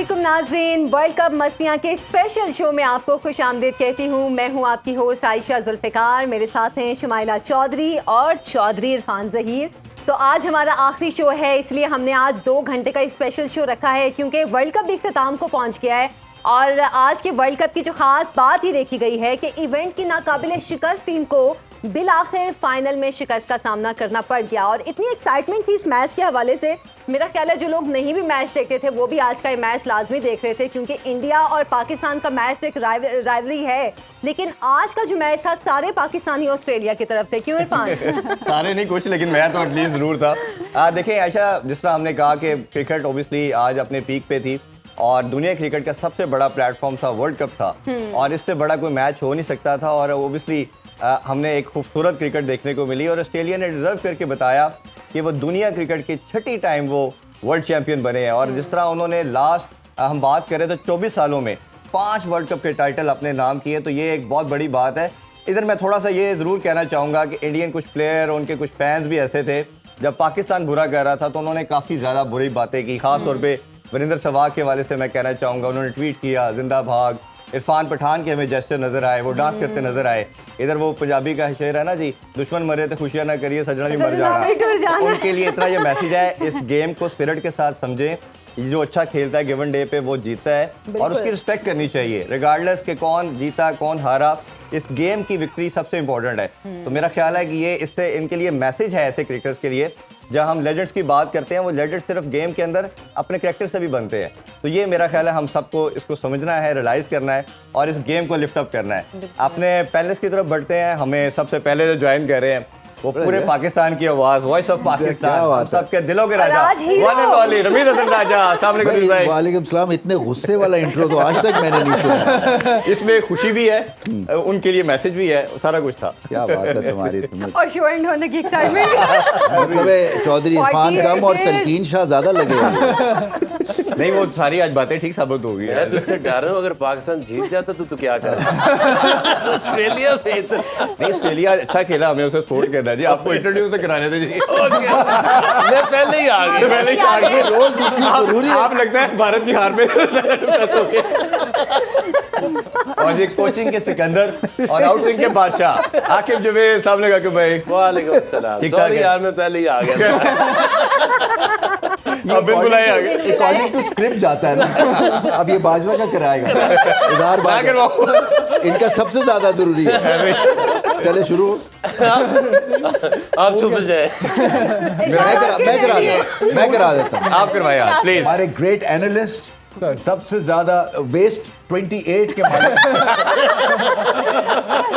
वालेकुम नाजरीन, world cup मस्तियाँ के स्पेशल शो में आपको खुश आमदीद कहती हूँ। मैं हूँ आपकी होस्ट आयशा जुल्फ़िकार, मेरे साथ हैं शुमाइला चौधरी और चौधरी इरफान ज़हीर। तो आज हमारा आखिरी शो है, इसलिए हमने आज 2 घंटे का स्पेशल शो रखा है क्योंकि वर्ल्ड कप भी इख्तिताम को पहुँच गया है। और आज के वर्ल्ड कप की जो ख़ास बात ही देखी गई है कि इवेंट की नाकाबिले शिकस्त टीम को बिल आखिर फाइनल में शिकस्त का सामना करना पड़ गया। और इतनी एक्साइटमेंट थी इस मैच के हवाले से, मेरा ख्याल है जो लोग नहीं भी मैच देखते थे वो भी आज का ये मैच लाजमी देख रहे थे क्योंकि इंडिया और पाकिस्तान का मैच एक राइवलरी है। लेकिन आज का जो मैच था सारे पाकिस्तानी ऑस्ट्रेलिया की तरफ थे, क्यों इरफान? सारे नहीं कुछ, लेकिन मैं तो एटलीस्ट जरूर था। देखिए आयशा, जिस तरह हमने कहा कि क्रिकेट ओबियसली आज अपने पीक पे थी और दुनिया क्रिकेट का सबसे बड़ा प्लेटफॉर्म था, वर्ल्ड कप था और इससे बड़ा कोई मैच हो नहीं सकता था। और ओबियसली हमने एक खूबसूरत क्रिकेट देखने को मिली और ऑस्ट्रेलिया ने डिजर्व करके बताया कि वो दुनिया क्रिकेट की छठी टाइम वो वर्ल्ड चैंपियन बने हैं। और जिस तरह उन्होंने लास्ट हम बात करें तो 24 सालों में 5 वर्ल्ड कप के टाइटल अपने नाम किए, तो ये एक बहुत बड़ी बात है। इधर मैं थोड़ा सा ये ज़रूर कहना चाहूँगा कि इंडियन कुछ प्लेयर, उनके कुछ फैंस भी ऐसे थे, जब पाकिस्तान बुरा कर रहा था तो उन्होंने काफ़ी ज़्यादा बुरी बातें की। खास तौर पे वीरेंद्र सहवाग के हवाले से मैं कहना चाहूँगा, उन्होंने ट्वीट किया जिंदा भाग। इरफान पठान के हमें जेस्चर नजर आए, वो डांस करते नजर आए। इधर वो पंजाबी का शेर है ना जी, दुश्मन मरे तो खुशियां ना करिए सजना भी मर जाना। उनके लिए इतना ये मैसेज है, इस गेम को स्पिरिट के साथ समझें। जो अच्छा खेलता है गिवन डे पे वो जीतता है और उसकी रिस्पेक्ट करनी चाहिए रिगार्डलेस के कौन जीता कौन हारा। इस गेम की विक्ट्री सबसे इंपॉर्टेंट है। तो मेरा ख्याल है कि ये इससे इनके लिए मैसेज है ऐसे क्रिकेटर्स के लिए। जब हम लेजेंड्स की बात करते हैं, वो लेजेंड्स सिर्फ गेम के अंदर अपने कैरेक्टर से भी बनते हैं। तो ये मेरा ख्याल है हम सबको इसको समझना है, रियलाइज़ करना है और इस गेम को लिफ्ट अप करना है। अपने पैलेस की तरफ बढ़ते हैं। हमें सबसे पहले जो ज्वाइन कर रहे हैं वो पूरे पाकिस्तान की आवाज, वॉइस ऑफ पाकिस्तान, सबके दिलों के राजा वाले रमीज हसन राजा। वालेकुम सलाम। इतने गुस्से वाला इंट्रो तो आज तक मैंने नहीं सुना। इसमें खुशी भी है, उनके लिए मैसेज भी है, सारा कुछ था। क्या बात है तुम्हारी, और शो एंड होने की एक्साइटमेंट। मतलब चौधरी इरफान कम और तलकीन शाह ज्यादा लगे। नहीं, वो सारी आज बातें ठीक साबित हो गई। मैं तुझसे डर रहा हूँ, अगर पाकिस्तान जीत जाता तो क्या कर ऑस्ट्रेलिया बेहतर। नहीं, ऑस्ट्रेलिया अच्छा खेला, हमें उसे सपोर्ट करना जी। आपको इंट्रोड्यूस तो कराने थे जी। मैं पहले ही आ गया। रोज जरूरी आप लगता है भारत की हार पे और ये कोचिंग के सिकंदर और आउटस्विंग के बादशाह आकिब जुबैर साहब ने कहा कि भाई वालेकुम सलाम। सॉरी यार, मैं पहले ही आ गया। ये बिल्कुल अकॉर्डिंग टू स्क्रिप्ट जाता है ना। अब ये बाजवा का कराएगा, इज़हार बाजवा इनका सबसे ज्यादा जरूरी है। चले शुरू। आप चुप जाए। मैं करा देता हूँ। आप करवाइए प्लीज। हमारे ग्रेट एनालिस्ट, सबसे ज्यादा वेस्ट 28 के मालिक,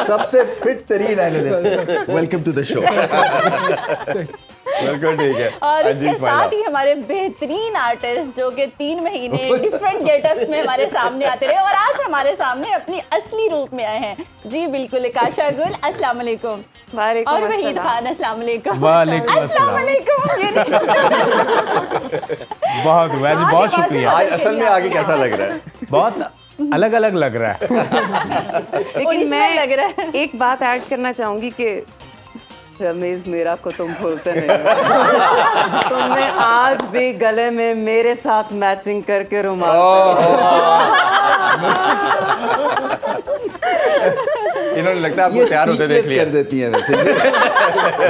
सबसे फिट तरीन analyst, welcome to the show. बिल्कुल ठीक है। और इसके साथ ही हमारे बेहतरीन आर्टिस्ट जो कि 3 महीने डिफरेंट गेटअप्स में हमारे सामने आते रहे और आज हमारे सामने अपनी असली रूप में आए हैं। जी बिल्कुल, काशा गुल अस्सलाम वालेकुम। और वहीद खान अस्सलाम वालेकुम। अस्सलाम वालेकुम। बहुत शुक्रिया। आज असल में आगे कैसा लग रहा है? बहुत अलग अलग लग रहा है। लेकिन मैं लग रहा है एक बात ऐड करना चाहूंगी कि रमेश मेरा को तुम भूलते नहीं हो। तुमने आज भी गले में मेरे साथ मैचिंग करके रुमाल इन्होंने लगता है आपको तैयार होते देख लिया। कर देती हैं वैसे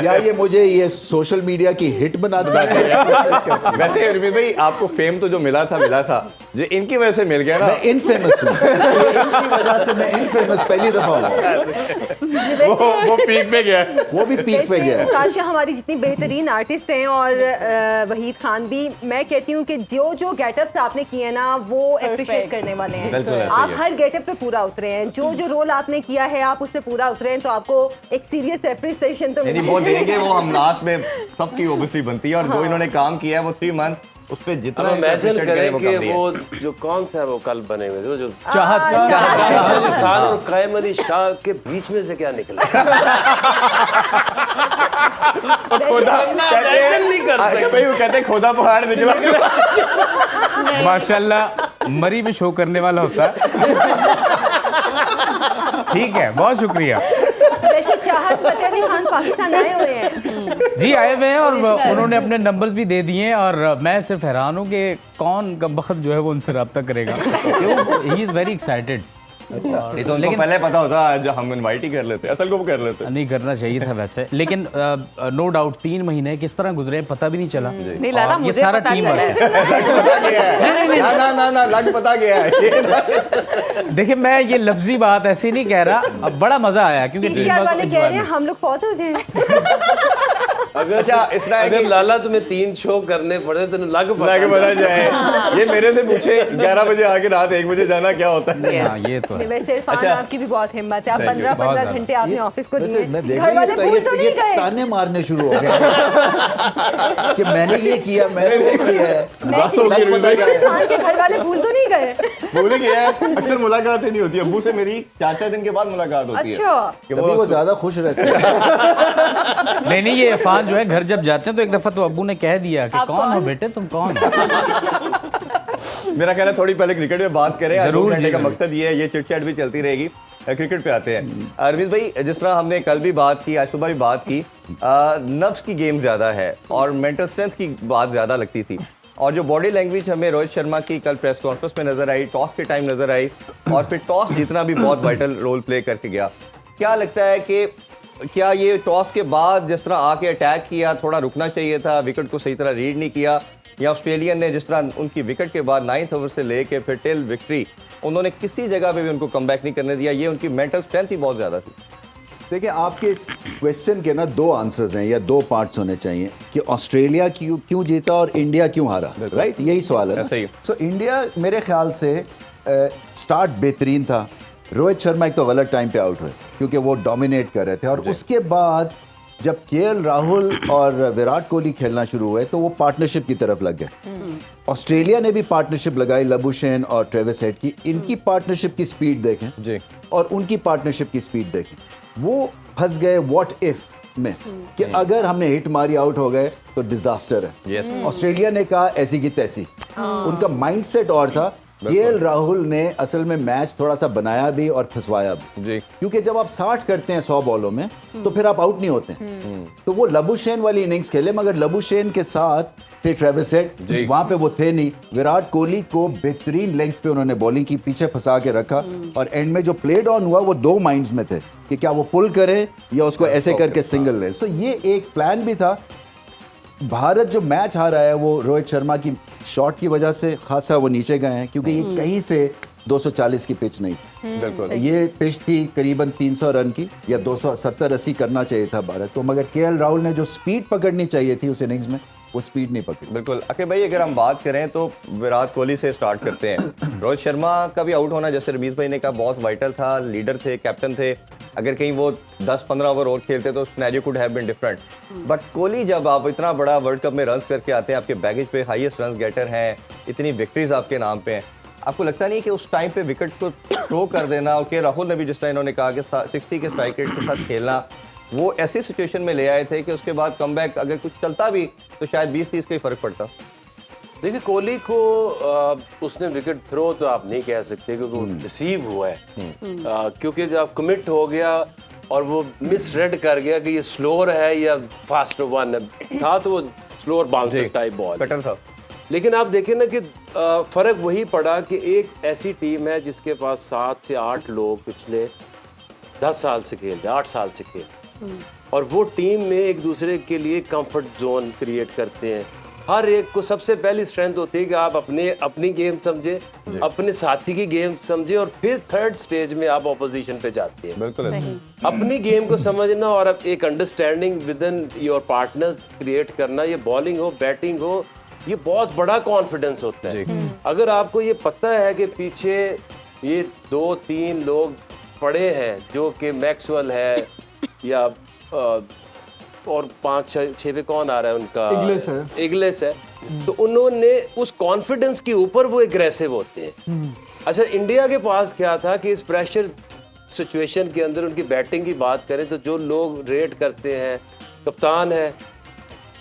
या ये मुझे ये सोशल मीडिया की हिट बना देती। वैसे रमीज भाई, आपको फेम तो जो मिला था जो इनकी वजह से मिल गया ना। मैं इनफेमस हूँ, इनकी वजह से मैं इनफेमस पहली दफा हूँ। वो पीक पे गया, वो भी पीक पे गया। काशा हमारी जितनी बेहतरीन आर्टिस्ट हैं और वहीद खान भी, मैं कहती हूँ कि जो गेटअप्स आपने किए ना वो अप्रिशिएट करने वाले हैं। आप हर गेटअप पे पूरा उतरे हैं, जो रोल आपने किया है आप उस पे पूरा उतरे हैं, तो आपको एक सीरियस एप्रिसिएशन तो नहीं वो देंगे। वो हम लास्ट में सबकी ओबियसली बनती है। और जो इन्होंने काम किया है वो 3 मंथ, उस पे जितना इमेजिन करें कि वो जो कौन सा वो कल बने हुए थे, जो चाहत खान और कायम अली शाह के बीच में से क्या निकला। खुदा नहीं कर सकते, वो कहते खुदा पहाड़ निकला। माशाल्लाह मरी भी शो करने वाला होता है। ठीक है, बहुत शुक्रिया। वैसे चाहत फतेह अली खान पाकिस्तान आए हुए हैं। जी आए हुए हैं और उन्होंने अपने नंबर्स भी दे दिए हैं और मैं सिर्फ हैरान हूँ कि कौन कमबख्त जो है वो उनसे रब्ता करेगा। He is very excited. नहीं तो उनको पहले पता होता जो हम इनवाइट ही कर लेते, असल को वो कर लेते। नहीं करना चाहिए था वैसे, लेकिन नो डाउट 3 महीने किस तरह गुजरे पता भी नहीं चला। नहीं लाला, और ये मुझे सारा पता टीम चला वर्क है। ना लग पता गया है। देखिए मैं ये लफ्जी बात ऐसे नहीं कह रहा, अब बड़ा मजा आया क्योंकि टीम पीसीआर वर्क वाले कह रहे हैं हम लोग फौत हो जाए। अगर इस तरह है अगर कि लाला तुम्हें 3 शो करने पड़े तो लग पता जाए। ये मेरे से पूछे 11 बजे आके रात 1 बजे जाना क्या होता है। हाँ, ये तो है। वैसे इरफान आपकी भी बहुत हिम्मत है, आप 15-15 घंटे आपने ऑफिस को वैसे दिए, मैं देख घर रही वाले हूँ भूल तो ये नहीं गए। ताने मारने शुरू हो गए कि मैंने ये किया, मैंने वो किया है। बस हो गई रमीज भाई। इरफान के घर वाले भूल तो नहीं गए। भूल गया है, अक्सर मुलाकात ही नहीं होती। अब्बू से मेरी 4-4 दिन के बाद मुलाकात होती है। अच्छा। कि तभी वो ज्यादा खुश रहते हैं। नहीं ये इरफान जो है घर जब जाते हैं तो एक दफा तो अब्बू ने कह दिया कि आप कौन हो कौन? बेटे तुम कौन हो? मेरा ख्याल है थोड़ी पहले क्रिकेट में बात करें। आज 2 जरूर घंटे जी, का जरूर। मकसद ये है, ये चिट चैट भी चलती रहेगी। क्रिकेट पे आते हैं। अरविंद भाई, जिस तरह हमने कल भी बात की, आज सुबह भी बात की, नफ्स की गेम ज्यादा है और मेंटल स्ट्रेंथ की बात ज्यादा लगती थी। और जो बॉडी लैंग्वेज हमें रोहित शर्मा की कल प्रेस कॉन्फ्रेंस में नजर आई, टॉस के टाइम नजर आई और फिर टॉस जीतना भी बहुत वाइटल रोल प्ले करके गया। क्या लगता है कि क्या ये टॉस के बाद जिस तरह आके अटैक किया, थोड़ा रुकना चाहिए था, विकेट को सही तरह रीड नहीं किया, या ऑस्ट्रेलियन ने जिस तरह उनकी विकेट के बाद 9th ओवर से लेके फिर टिल विक्ट्री उन्होंने किसी जगह पे भी उनको कमबैक नहीं करने दिया, ये उनकी मेंटल स्ट्रेंथ ही बहुत ज़्यादा थी। देखिए, आपके इस क्वेश्चन के ना 2 आंसर्स हैं या 2 पार्ट्स होने चाहिए कि ऑस्ट्रेलिया क्यों जीता और इंडिया क्यों हारा, राइट? यही सवाल है ना? ऐसा ही। सो इंडिया मेरे ख्याल से स्टार्ट बेहतरीन था। रोहित शर्मा एक तो गलत टाइम पे आउट हुए क्योंकि वो डोमिनेट कर रहे थे, और उसके बाद जब केएल राहुल और विराट कोहली खेलना शुरू हुए तो वो पार्टनरशिप की तरफ लग गए। ऑस्ट्रेलिया ने भी पार्टनरशिप लगाई, लबुशेन और ट्रेविस हेड की। इनकी पार्टनरशिप की स्पीड देखें जी, और उनकी पार्टनरशिप की स्पीड देखें। वो फंस गए व्हाट इफ में कि अगर हमने हिट मारी आउट हो गए तो डिजास्टर है। ऑस्ट्रेलिया ने कहा ऐसी की तैसी, उनका माइंडसेट और था। केएल राहुल ने असल में मैच थोड़ा सा बनाया भी और फंसवाया भी जी। क्योंकि जब आप 60 करते हैं 100 बॉलों में तो फिर आप आउट नहीं होते। तो वो लबुशेन वाली इनिंग्स खेले, मगर लबुशेन के साथ थे ट्रेविस हेड, वहां पे वो थे नहीं। विराट कोहली को बेहतरीन लेंथ पे उन्होंने बॉलिंग की, पीछे फंसा के रखा, और एंड में जो प्लेड ऑन हुआ वो 2 माइंड्स में थे कि क्या वो पुल करें या उसको ऐसे करके सिंगल लें। सो ये एक प्लान भी था। भारत जो मैच हारा है वो रोहित शर्मा की शॉट की वजह से खासा वो नीचे गए हैं, क्योंकि ये कहीं से 240 की पिच नहीं थी। बिल्कुल। ये पिच थी करीबन 300 रन की या 270-80 करना चाहिए था भारत को, मगर केएल राहुल ने जो स्पीड पकड़नी चाहिए थी उस इनिंग्स में वो स्पीड नहीं पकड़ी। बिल्कुल। अके भाई, अगर हम बात करें तो विराट कोहली से स्टार्ट करते हैं। रोहित शर्मा का भी आउट होना, जैसे रमीज भाई ने कहा, बहुत वाइटल था। लीडर थे, कैप्टन थे। अगर कहीं वो 10-15 ओवर और खेलते तो scenario could have been different. But Kohli, जब आप इतना बड़ा वर्ल्ड कप में रन्स करके आते हैं, आपके बैगेज पे हाईएस्ट रन्स गेटर हैं, इतनी विक्ट्रीज आपके नाम पे हैं, आपको लगता नहीं कि उस टाइम पे विकेट को थ्रो कर देना, और के राहुल ने भी जिस तरह इन्होंने कहा कि 60 के स्ट्राइक रेट के साथ खेलना, वो ऐसी सिचुएशन में ले आए थे कि उसके बाद कमबैक अगर कुछ चलता भी तो शायद 20-30 का ही फर्क पड़ता। देखिए, कोहली को उसने विकेट थ्रो तो आप नहीं कह सकते क्योंकि वो रिसीव हुआ है। क्योंकि जब कमिट हो गया और वो मिस रेड कर गया कि ये स्लोअर है या फास्ट वन था, तो वो slower bouncer type ball cutter था। लेकिन आप देखें ना कि फर्क वही पड़ा कि एक ऐसी टीम है जिसके पास 7 से 8 लोग पिछले 10 साल से खेल रहे, 8 साल से खेल, और वो टीम में एक दूसरे के लिए कंफर्ट जोन क्रिएट करते हैं। हर एक को सबसे पहली स्ट्रेंथ होती है कि आप अपनी गेम समझे, अपने साथी की गेम समझे, और फिर थर्ड स्टेज में आप ऑपोजिशन पे जाते हैं। बिल्कुल। अपनी गेम को समझना और अब एक understanding with in your partners create करना, ये बॉलिंग हो, बैटिंग हो, ये बहुत बड़ा कॉन्फिडेंस होता है। अगर आपको ये पता है कि पीछे ये 2-3 लोग पड़े हैं, जो कि मैक्सवेल है या और 5-6 पे कौन आ रहा है उनका, इग्लेस है, तो उन्होंने उस कॉन्फिडेंस के ऊपर वो एग्रेसिव होते हैं। अच्छा, इंडिया के पास क्या था कि इस प्रेशर सिचुएशन के अंदर उनकी बैटिंग की बात करें तो जो लोग रेट करते हैं कप्तान है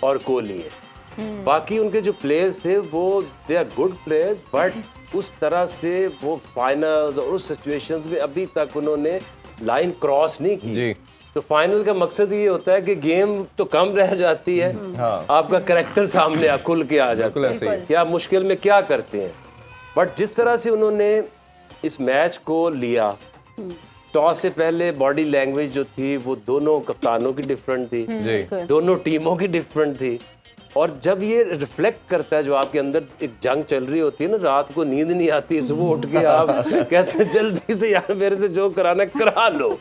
और कोहली है। बाकी उनके जो प्लेयर्स थे वो they are good players, but उस तरह से वो फाइनल्स और उस सिचुएशंस में अभी तक उन्होंने लाइन क्रॉस नहीं की जी। तो फाइनल का मकसद ये होता है कि गेम तो कम रह जाती है, आपका करेक्टर सामने खुल के आ जाता बिल्कुल ऐसे है ही। कि आप मुश्किल में क्या करते हैं। बट जिस तरह से उन्होंने इस मैच को लिया, टॉस से पहले बॉडी लैंग्वेज जो थी वो दोनों कप्तानों की डिफरेंट थी, जी। दोनों टीमों की डिफरेंट थी। और जब ये रिफ्लेक्ट करता है, जो आपके अंदर एक जंग चल रही होती है ना, रात को नींद नहीं आती, सुबह उठ के आप कहते हैं जल्दी से यार मेरे से जो कराना है करा लो।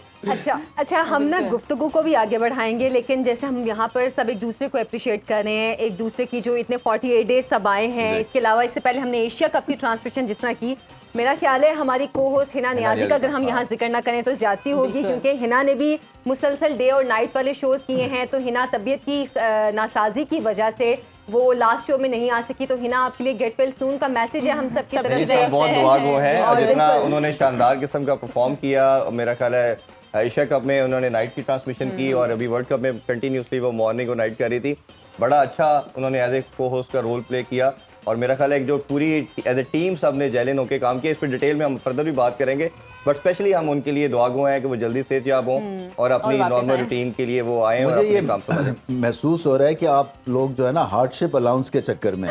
अच्छा हम ना गुफ्तगू को भी आगे बढ़ाएंगे, लेकिन जैसे हम यहाँ पर सब एक दूसरे को अप्रिशिएट कर रहे हैं, एक दूसरे की जो इतने 48 डेज सब आए हैं, इसके अलावा इससे पहले हमने एशिया कप की ट्रांसमिशन जिस तरह की, मेरा ख्याल है हमारी को होस्ट हिना नियाजी का अगर हम यहाँ जिक्र ना करें तो ज्यादती होगी, क्योंकि हिना ने भी मुसलसल डे और नाइट वाले शोज किए हैं। तो हिना तबीयत की नासाजी की वजह से वो लास्ट शो में नहीं आ सकी। तो हिना आपके लिए गेट वेल सून का मैसेज है हम सबकी तरफ जी से। सब बहुत दुआ गो है, और और जितना बिल्कुल। उन्होंने शानदार किस्म का परफॉर्म किया, मेरा ख्याल है एशिया कप में उन्होंने नाइट की ट्रांसमिशन की, और अभी वर्ल्ड कप में कंटिन्यूसली वो मॉर्निंग और नाइट कर रही थी। बड़ा अच्छा उन्होंने एज ए को होस्ट का रोल प्ले किया, और मेरा ख्याल है एक जो पूरी एज ए टीम सब ने जेलिन होकर काम किया। इस पर डिटेल में हम फर्दर भी बात करेंगे, बट स्पेशली हम उनके लिए दुआ गो हैं कि वो जल्दी सेहतयाब हों और अपनी नॉर्मल रूटीन के लिए वो आएँ और मुझे ये अपने काम समझें। महसूस हो रहा है कि आप लोग जो है ना हार्डशिप अलाउंस के चक्कर में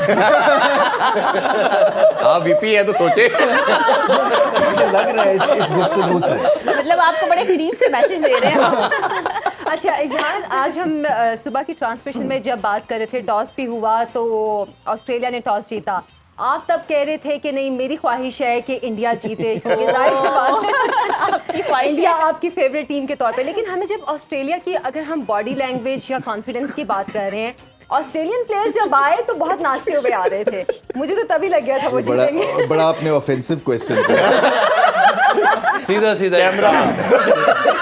आप वीपी है तो सोचे। मुझे लग रहा है इस गुफ्तगू से। मतलब आपको बड़े करीब से मैसेज दे रहे हैं। अच्छा इजहार, आज हम सुबह की ट्रांसमिशन में जब बात कर रहे थे, टॉस भी हुआ तो ऑस्ट्रेलिया ने टॉस जीता। आप तब कह रहे थे कि नहीं मेरी ख्वाहिश है कि इंडिया जीते, क्योंकि जाहिर सी बात है आपकी ख्वाहिश इंडिया है। आपकी फेवरेट टीम के तौर पे। लेकिन हमें जब ऑस्ट्रेलिया की, अगर हम बॉडी लैंग्वेज या कॉन्फिडेंस की बात कर रहे हैं, ऑस्ट्रेलियन प्लेयर्स जब आए तो बहुत नाचते हुए आ रहे थे। मुझे तो तभी लग गया था वो जीतेंगे। बड़ा आपने ऑफेंसिव क्वेश्चन किया। सीधा सीधा कैमरा।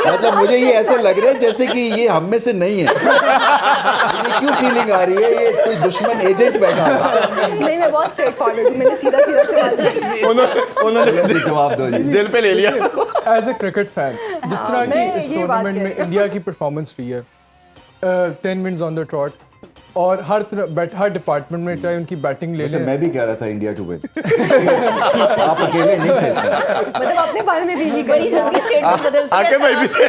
मतलब मुझे ये ऐसे लग रहा है जैसे कि ये हम में से नहीं है। मुझे क्यों फीलिंग आ रही है ये कोई दुश्मन एजेंट बैठा हुआ। नहीं मैं बहुत स्ट्रेट फॉरवर्ड हूँ, मैंने सीधा सीधा सवाल किया। उन्होंने जल्दी जवाब दो जी। दिल पे ले लिया। एज ए क्रिकेट फैन जिस तरह मैं की इस ये बात टूर्नामेंट कह में रही हूँ। इंडिया की परफॉर्मेंस रही है, 10 विन्स ऑन द ट्रॉट, और हर डिपार्टमेंट में चाहे उनकी बैटिंग ले जैसे लें। मैं भी कह रहा था इंडिया टू विन। आप अकेले नहीं थे इसमें। मतलब अपने बारे में भी नहीं बड़ी जल्दी स्टेटमेंट बदलती आके मैं भी है।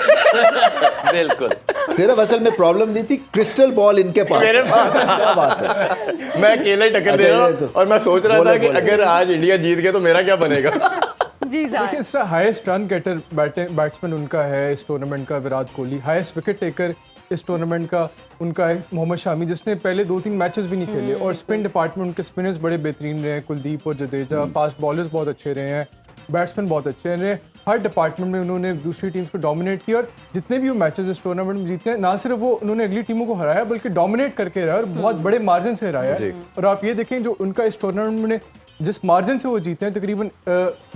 बिल्कुल। सिर्फ असल में प्रॉब्लम दी थी क्रिस्टल बॉल इनके पास। मेरे पास। क्या बात है। मैं अकेले ही टक्कर दे अच्छा, रहा ये हूँ, तो- और मैं सोच रहा बोले, था कि बोले। अगर आज इंडिया जीत गया तो मेरा क्या बनेगा। जी देखिए जाहिर। इस तरह हाईएस्ट रन गेटर बैट्समैन उनका है इस टूर्नामेंट का Virat Kohli, highest wicket taker इस टूर्नामेंट का उनका है मोहम्मद शामी, जिसने पहले 2-3 मैचेस भी नहीं खेले, और स्पिन डिपार्टमेंट उनके स्पिनर्स बड़े बेहतरीन रहे हैं, कुलदीप और जडेजा, फास्ट बॉलर्स बहुत अच्छे रहे हैं, बैट्समैन बहुत अच्छे रहे। हर डिपार्टमेंट में उन्होंने दूसरी टीम्स को डोमिनेट किया, और जितने भी वो मैचेस इस टूर्नामेंट में जीते हैं, ना सिर्फ वो उन्होंने अगली टीमों को हराया बल्कि डोमिनेट करके हराया, और बहुत बड़े मार्जिन से हराया है। और आप ये देखें जो उनका इस टूर्नामेंट में जिस मार्जिन से वो जीते हैं, तकरीबन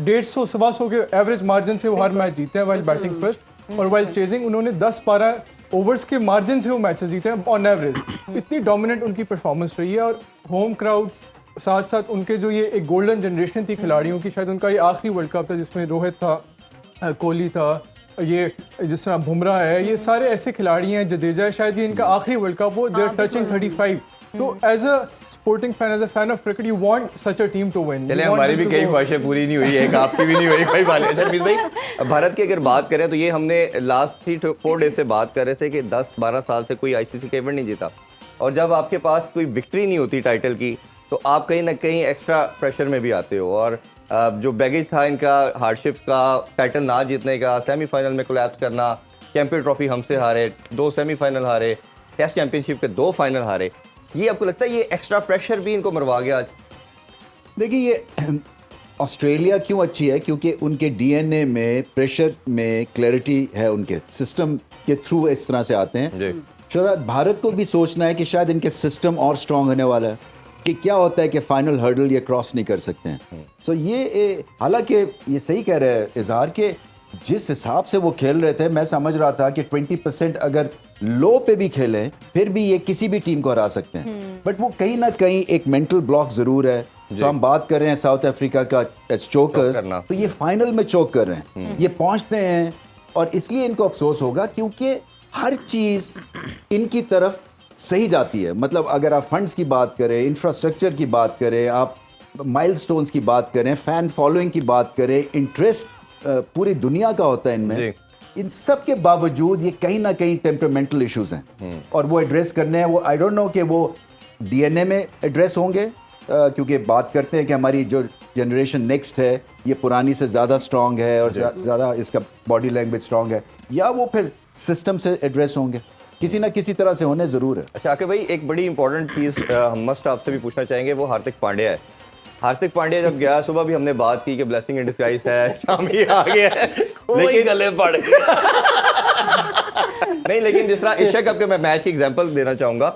150-125 के एवरेज मार्जिन से वो हर मैच जीते हैं वाइल बैटिंग फर्स्ट, और वाइल चेजिंग उन्होंने 10-12 ओवर्स के मार्जिन से वो मैचेस जीते हैं ऑन एवरेज। इतनी डोमिनेंट उनकी परफॉर्मेंस रही है, और होम क्राउड साथ साथ उनके जो ये एक गोल्डन जनरेशन थी खिलाड़ियों की, शायद उनका ये आखिरी वर्ल्ड कप था जिसमें रोहित था, कोहली था, ये जिस तरह बुमराह है, ये सारे ऐसे खिलाड़ी हैं, जडेजा है, शायद ये इनका आखिरी वर्ल्ड कप हो, दे आर टचिंग 35। तो as a sporting fan, as a fan of cricket, you want such a team to win. चले हमारी भी कई ख्वाहिशें पूरी नहीं हुई, एक आपकी भी नहीं हुई कोई बात नहीं। अच्छा मीत भाई, भारत की अगर बात करें तो ये हमने लास्ट 3-4 डेज से बात कर रहे थे कि 10-12 साल से कोई आईसीसी का इवेंट नहीं जीता, और जब आपके पास कोई विक्ट्री नहीं होती टाइटल की तो आप कहीं ना कहीं एक्स्ट्रा प्रेशर में भी आते हो। और जो बैगेज था इनका हार्डशिप का, टाइटल ना जीतने का, सेमीफाइनल में कोलैप्स करना, चैंपियन ट्रॉफी हमसे हारे, 2 सेमीफाइनल हारे, टेस्ट चैंपियनशिप के 2 फाइनल हारे, ये आपको लगता है ये एक्स्ट्रा प्रेशर भी इनको मरवा गया आज? देखिए ये ऑस्ट्रेलिया क्यों अच्छी है, क्योंकि उनके डीएनए में प्रेशर में क्लैरिटी है, उनके सिस्टम के थ्रू इस तरह से आते हैं। जी। शायद भारत को भी सोचना है कि शायद इनके सिस्टम और स्ट्रांग होने वाला है, कि क्या होता है कि फाइनल हर्डल ये क्रॉस नहीं कर सकते हैं। सो ये हालांकि ये सही कह रहे हैं इजहार के, जिस हिसाब से वो खेल रहे थे, मैं समझ रहा था कि 20% अगर लो पे भी खेलें फिर भी ये किसी भी टीम को हरा सकते हैं, बट वो कहीं ना कहीं एक मेंटल ब्लॉक जरूर है। तो हम बात कर रहे हैं साउथ अफ्रीका का चोकर्स, करना। तो ये फाइनल में चोक कर रहे हैं, ये पहुंचते हैं, और इसलिए इनको अफसोस होगा क्योंकि हर चीज इनकी तरफ सही जाती है। मतलब अगर आप फंड्स की बात करें, इंफ्रास्ट्रक्चर की बात करें, आप माइलस्टोन्स की बात करें, फैन फॉलोइंग की बात करें, इंटरेस्ट पूरी दुनिया का होता है जी। इनमें, इन सब के बावजूद ये कहीं ना कहीं टेम्परामेंटल इश्यूज हैं और वो एड्रेस करने हैं। वो आई डोंट नो कि वो डीएनए में एड्रेस होंगे, क्योंकि बात करते हैं कि हमारी जो जनरेशन नेक्स्ट है ये पुरानी से ज़्यादा स्ट्रांग है और ज़्यादा इसका बॉडी लैंग्वेज स्ट्रांग है, या वो फिर सिस्टम से एड्रेस होंगे, किसी ना किसी तरह से होने ज़रूर है। अच्छा आके भाई, एक बड़ी इंपॉर्टेंट चीज़ हम मस्ट आपसे भी पूछना चाहेंगे, वो हार्दिक पांड्या है। हार्दिक पांड्या जब गया, सुबह भी हमने बात की कि ब्लेसिंग इन डिस्गाइज है, शामी आ गया है, लेकिन गले पड़ गए। नहीं, लेकिन जिस तरह एशिया कप के मैं मैच की एग्जांपल देना चाहूंगा,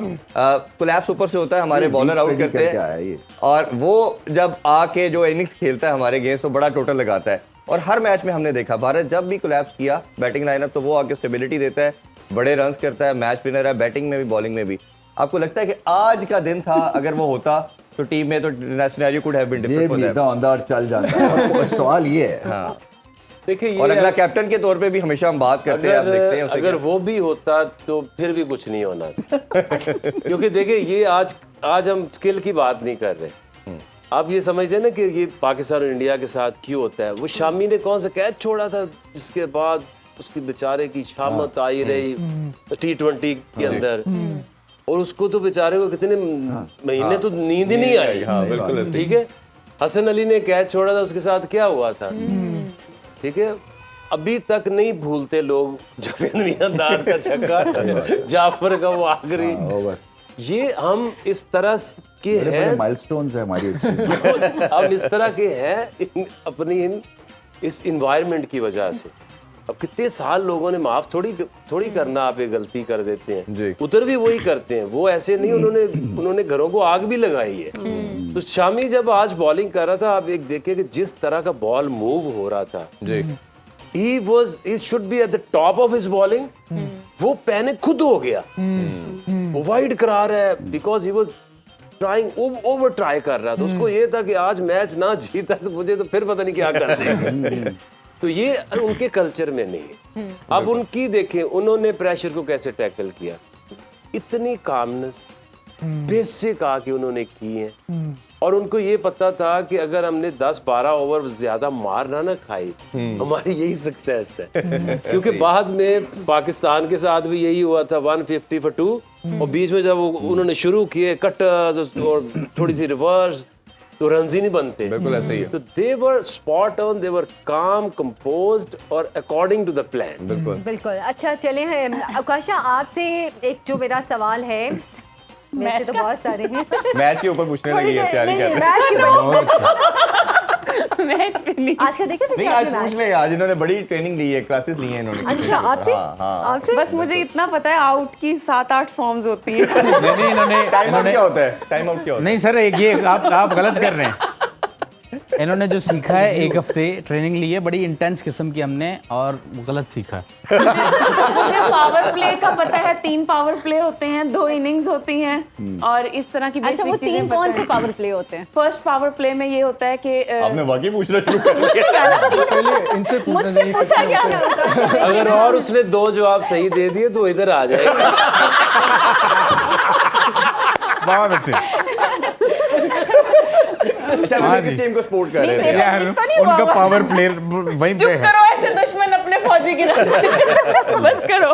कोलैप्स ऊपर से होता है, हमारे बॉलर आउट करते हैं और वो जब आके जो इनिंग्स खेलता है हमारे अगेंस्ट तो बड़ा टोटल लगाता है। और हर मैच में हमने देखा भारत जब भी कोलैप्स किया बैटिंग लाइनअप तो वो आके स्टेबिलिटी देता है, बड़े रन्स करता है, मैच विनर है, बैटिंग में भी बॉलिंग में भी। आपको लगता है कि आज का दिन था, अगर वो होता तो टीम में तो scenario could have been different अंदर चल जाता है। और सवाल ये है, हाँ देखिए, और अगला कैप्टन के तौर पे भी हमेशा हम बात करते हैं, आप देखते हैं उसे अगर वो भी होता तो फिर भी कुछ नहीं होना क्योंकि देखिए ये आज हम स्किल की बात नहीं कर रहे। आप ये समझते हैं ना कि ये पाकिस्तान और इंडिया के साथ क्यों होता है। वो शामी ने कौन सा कैच छोड़ा था जिसके बाद उसकी बेचारे की शामत आई रही T20 के अंदर, और उसको तो बेचारे को कितने महीने तो नींद ही नहीं आई। बिल्कुल ठीक है, हसन अली ने कैच छोड़ा था, उसके साथ क्या हुआ था, ठीक है। अभी तक नहीं भूलते लोग जावेद मियांदाद का छक्का, जाफर का वो आखिरी। ये हम इस तरह के हैं, माइलस्टोन्स है हमारी हिस्ट्री। हम इस तरह के हैं अपनी इस इन्वायरमेंट की वजह से। अब कितने साल लोगों ने माफ थोड़ी करना, आप ये गलती कर देते हैं, उधर भी वही करते हैं। वो ऐसे नहीं, उन्होंने घरों को आग भी लगाई है। तो शामी जब आज बॉलिंग कर रहा था, आप एक देखिए कि जिस तरह का बॉल मूव हो रहा था, he should be at the top of his bowling, वो पैनिक खुद हो गया, वो वाइड करा रहा है because he was trying over try कर रहा था। उसको ये था कि आज मैच ना जीता तो मुझे तो फिर पता नहीं क्या कर देंगे। तो ये उनके कल्चर में नहीं है। अब उनकी देखें, उन्होंने प्रेशर को कैसे टैकल किया, इतनी कामनेस बेसिक आके उन्होंने की है। और उनको ये पता था कि अगर हमने 10-12 ओवर ज्यादा मार ना खाई, हमारी यही सक्सेस है। क्योंकि बाद में पाकिस्तान के साथ भी यही हुआ था, 150 for 2, और बीच में जब उन्होंने शुरू किए कटर्स और थोड़ी सी रिवर्स, तो रन ही नहीं बनते। बिल्कुल ऐसे ही है। तो दे वर स्पॉट ऑन, दे वर काम, कंपोज्ड और अकॉर्डिंग टू द प्लान। बिल्कुल। अच्छा चलें आकाशा, आपसे एक जो मेरा सवाल है, वैसे तो बहुत सारे हैं, मैच के ऊपर पूछने लगी है, तैयारी कर रहे हैं। मैच पे नहीं, आज का देखे नहीं, आज पूछ ले, आज इन्होंने बड़ी ट्रेनिंग ली है, क्लासेस ली हैं इन्होंने। अच्छा, आपसे? आपसे? बस मुझे इतना पता है आउट की 7-8 फॉर्म्स होती है। नहीं, इन्होंने टाइम आउट क्या होता है? टाइम आउट क्या होता है? नहीं सर, ये आप गलत कर रहे हैं। इन्होंने जो सीखा है, 1 हफ्ते ट्रेनिंग ली है, बड़ी इंटेंस किस्म की हमने, और गलत सीखा है। मुझे पावर प्ले का पता है, 3 पावर प्ले होते हैं, 2 इनिंग्स होती हैं, और इस तरह की अच्छा, वो 3 कौन से पावर प्ले होते हैं? फर्स्ट पावर प्ले में ये होता है कि आपने वाकई पूछना शुरू कर दिया। इनसे मुझसे पूछा क्या है? अगर और उसने 2 जवाब सही दे दिए तो इधर आ जाएगा। बहुत अच्छे। अच्छा, हाँ किस जी। टीम को सपोर्ट कर रहे थे? यार, उनका पावर प्लेयर वहीं पे है। करो ऐसे दुश्मन अपने फौजी गिरा बस करो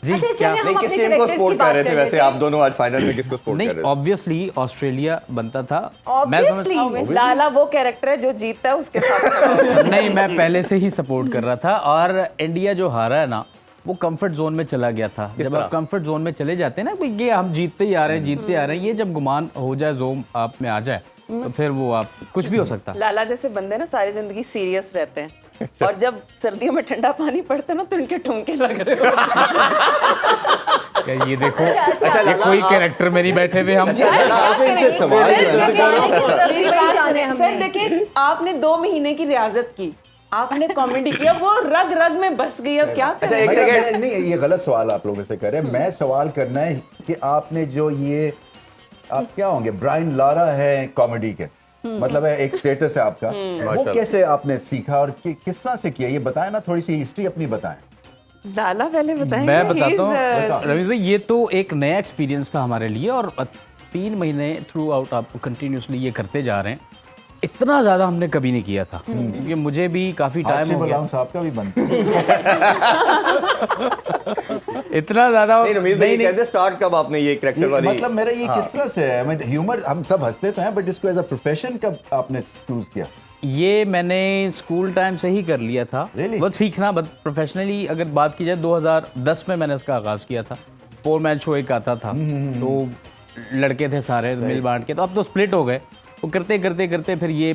जी। अच्छा, क्या चलिए, नहीं, हम किस अपने टीम को characters सपोर्ट की कर बात रहे थे कर वैसे लेते आप दोनों आज फाइनल में किसको सपोर्ट कर नहीं, रहे थे? ऑब्वियसली ऑस्ट्रेलिया बनता था। Obviously। लाला वो कैरेक्टर है जो जीतता है उसके साथ। नहीं, मैं पहले से ही सपोर्ट कर रहा था। और इंडिया जो हारा है ना, वो कंफर्ट जोन में चला गया था। जब आप कंफर्ट जोन में चले जाते हैं ना, कोई ये हम जीतते ही आ रहे हैं, ये जब गुमान हो जाए, जोम आप में आ जाए, तो फिर वो आप कुछ भी हो सकता है। लाला जैसे बंदे ना सारी जिंदगी सीरियस रहते हैं, और जब सर्दियों में ठंडा पानी पड़ता है ना तो उनके ठुमके लग रहे हो। क्या ये देखो, ये कोई कैरेक्टर में नहीं बैठे हुए हम। इनसे सवाल जो है ना, सर देखिए, आपने 2 महीने की रियाजत की, आपने कॉमेडी किया, वो रग रग में बस गई, अब क्या अच्छा, एक भाई, सेकंड। नहीं, ये गलत सवाल आप लोगों से कर रहे हैं। मैं सवाल करना है कि आपने जो ये, आप क्या होंगे, ब्रायन लारा है कॉमेडी के, मतलब है एक स्टेटस है आपका, वो कैसे आपने सीखा और किस तरह से किया, ये बताएं ना, थोड़ी सी हिस्ट्री अपनी बताएं। लाला पहले बताएंगे। मैं बताता हूँ रवीश भाई, ये तो एक नया एक्सपीरियंस था हमारे लिए, और 3 महीने थ्रू आउट आप कंटिन्यूसली ये करते जा रहे हैं। इतना ज़्यादा हमने कभी नहीं किया था, क्योंकि मुझे भी काफ़ी टाइम हो गया। साहब का भी बनता है। इतना ज़्यादा नहीं रमीज भाई, कैसे स्टार्ट कब आपने ये करैक्टर वाली? मतलब मेरा ये किस तरह से है, मैं ह्यूमर, हम सब हंसते तो हैं, बट इसको एज अ प्रोफेशन कब आपने चूज किया? ये मैंने स्कूल टाइम से ही कर लिया था। Really? बस सीखना, बस प्रोफेशनली अगर बात की जाए 2010 में मैंने इसका आगाज़ किया था। 4 मैन शो एक आता था, तो लड़के थे सारे मिल बांट के, तो अब तो स्प्लिट हो गए। वो करते करते करते फिर ये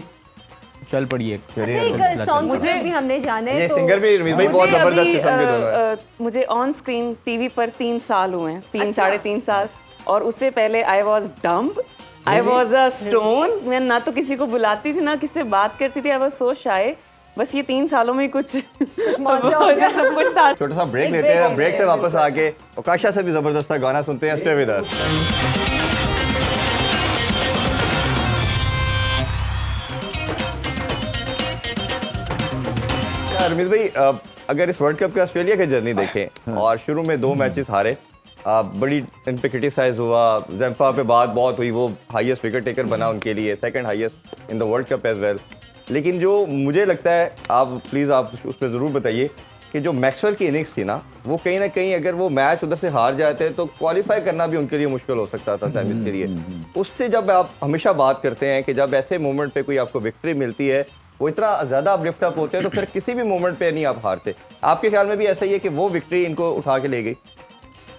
चल पड़ी एक। अच्छा, एक सॉन्ग मुझे भी हमने जाना है, ये तो सिंगर भी रमीज भाई बहुत जबरदस्त किस्म के दोनों हैं। मुझे ऑन स्क्रीन टीवी पर 3 साल हुए हैं, 3-3.5 साल, और उससे पहले I was dumb, I was a stone. मैं ना तो किसी को बुलाती थी ना किसी से बात करती थी, आई वॉज सो शाय। बस ये 3 सालों में कुछ मौका हो गया। सब कुछ था। छोटा सा ब्रेक एक लेते break हैं, लेते ब्रेक से हैं, वापस आके ओकाशा से भी जबरदस्त सा गाना सुनते हैं। Stay with us. रमीज भाई, अगर इस वर्ल्ड कप के ऑस्ट्रेलिया की जर्नी देखें और शुरू में 2 मैचेस हारे, बड़ी इन पे क्रिटिसाइज हुआ, ज़ैम्पा पे बात बहुत हुई, वो हाईएस्ट विकेट टेकर बना उनके लिए, second highest in the world cup as well. लेकिन जो मुझे लगता है, आप प्लीज़ आप उस पर ज़रूर बताइए कि जो मैक्सवेल की इनिंग्स थी ना, वो कहीं ना कहीं अगर वो मैच उधर से हार जाते तो क्वालिफाई करना भी उनके लिए मुश्किल हो सकता था सेमीज के लिए। उससे जब आप हमेशा बात करते हैं कि जब ऐसे मोमेंट पे कोई आपको विक्ट्री मिलती है, वो इतना ज़्यादा आप लिफ्ट अप होते हैं, तो फिर किसी भी मोमेंट पे नहीं आप हारते। आपके ख्याल में भी ऐसा ही है कि वो विक्ट्री इनको उठा के ले गई?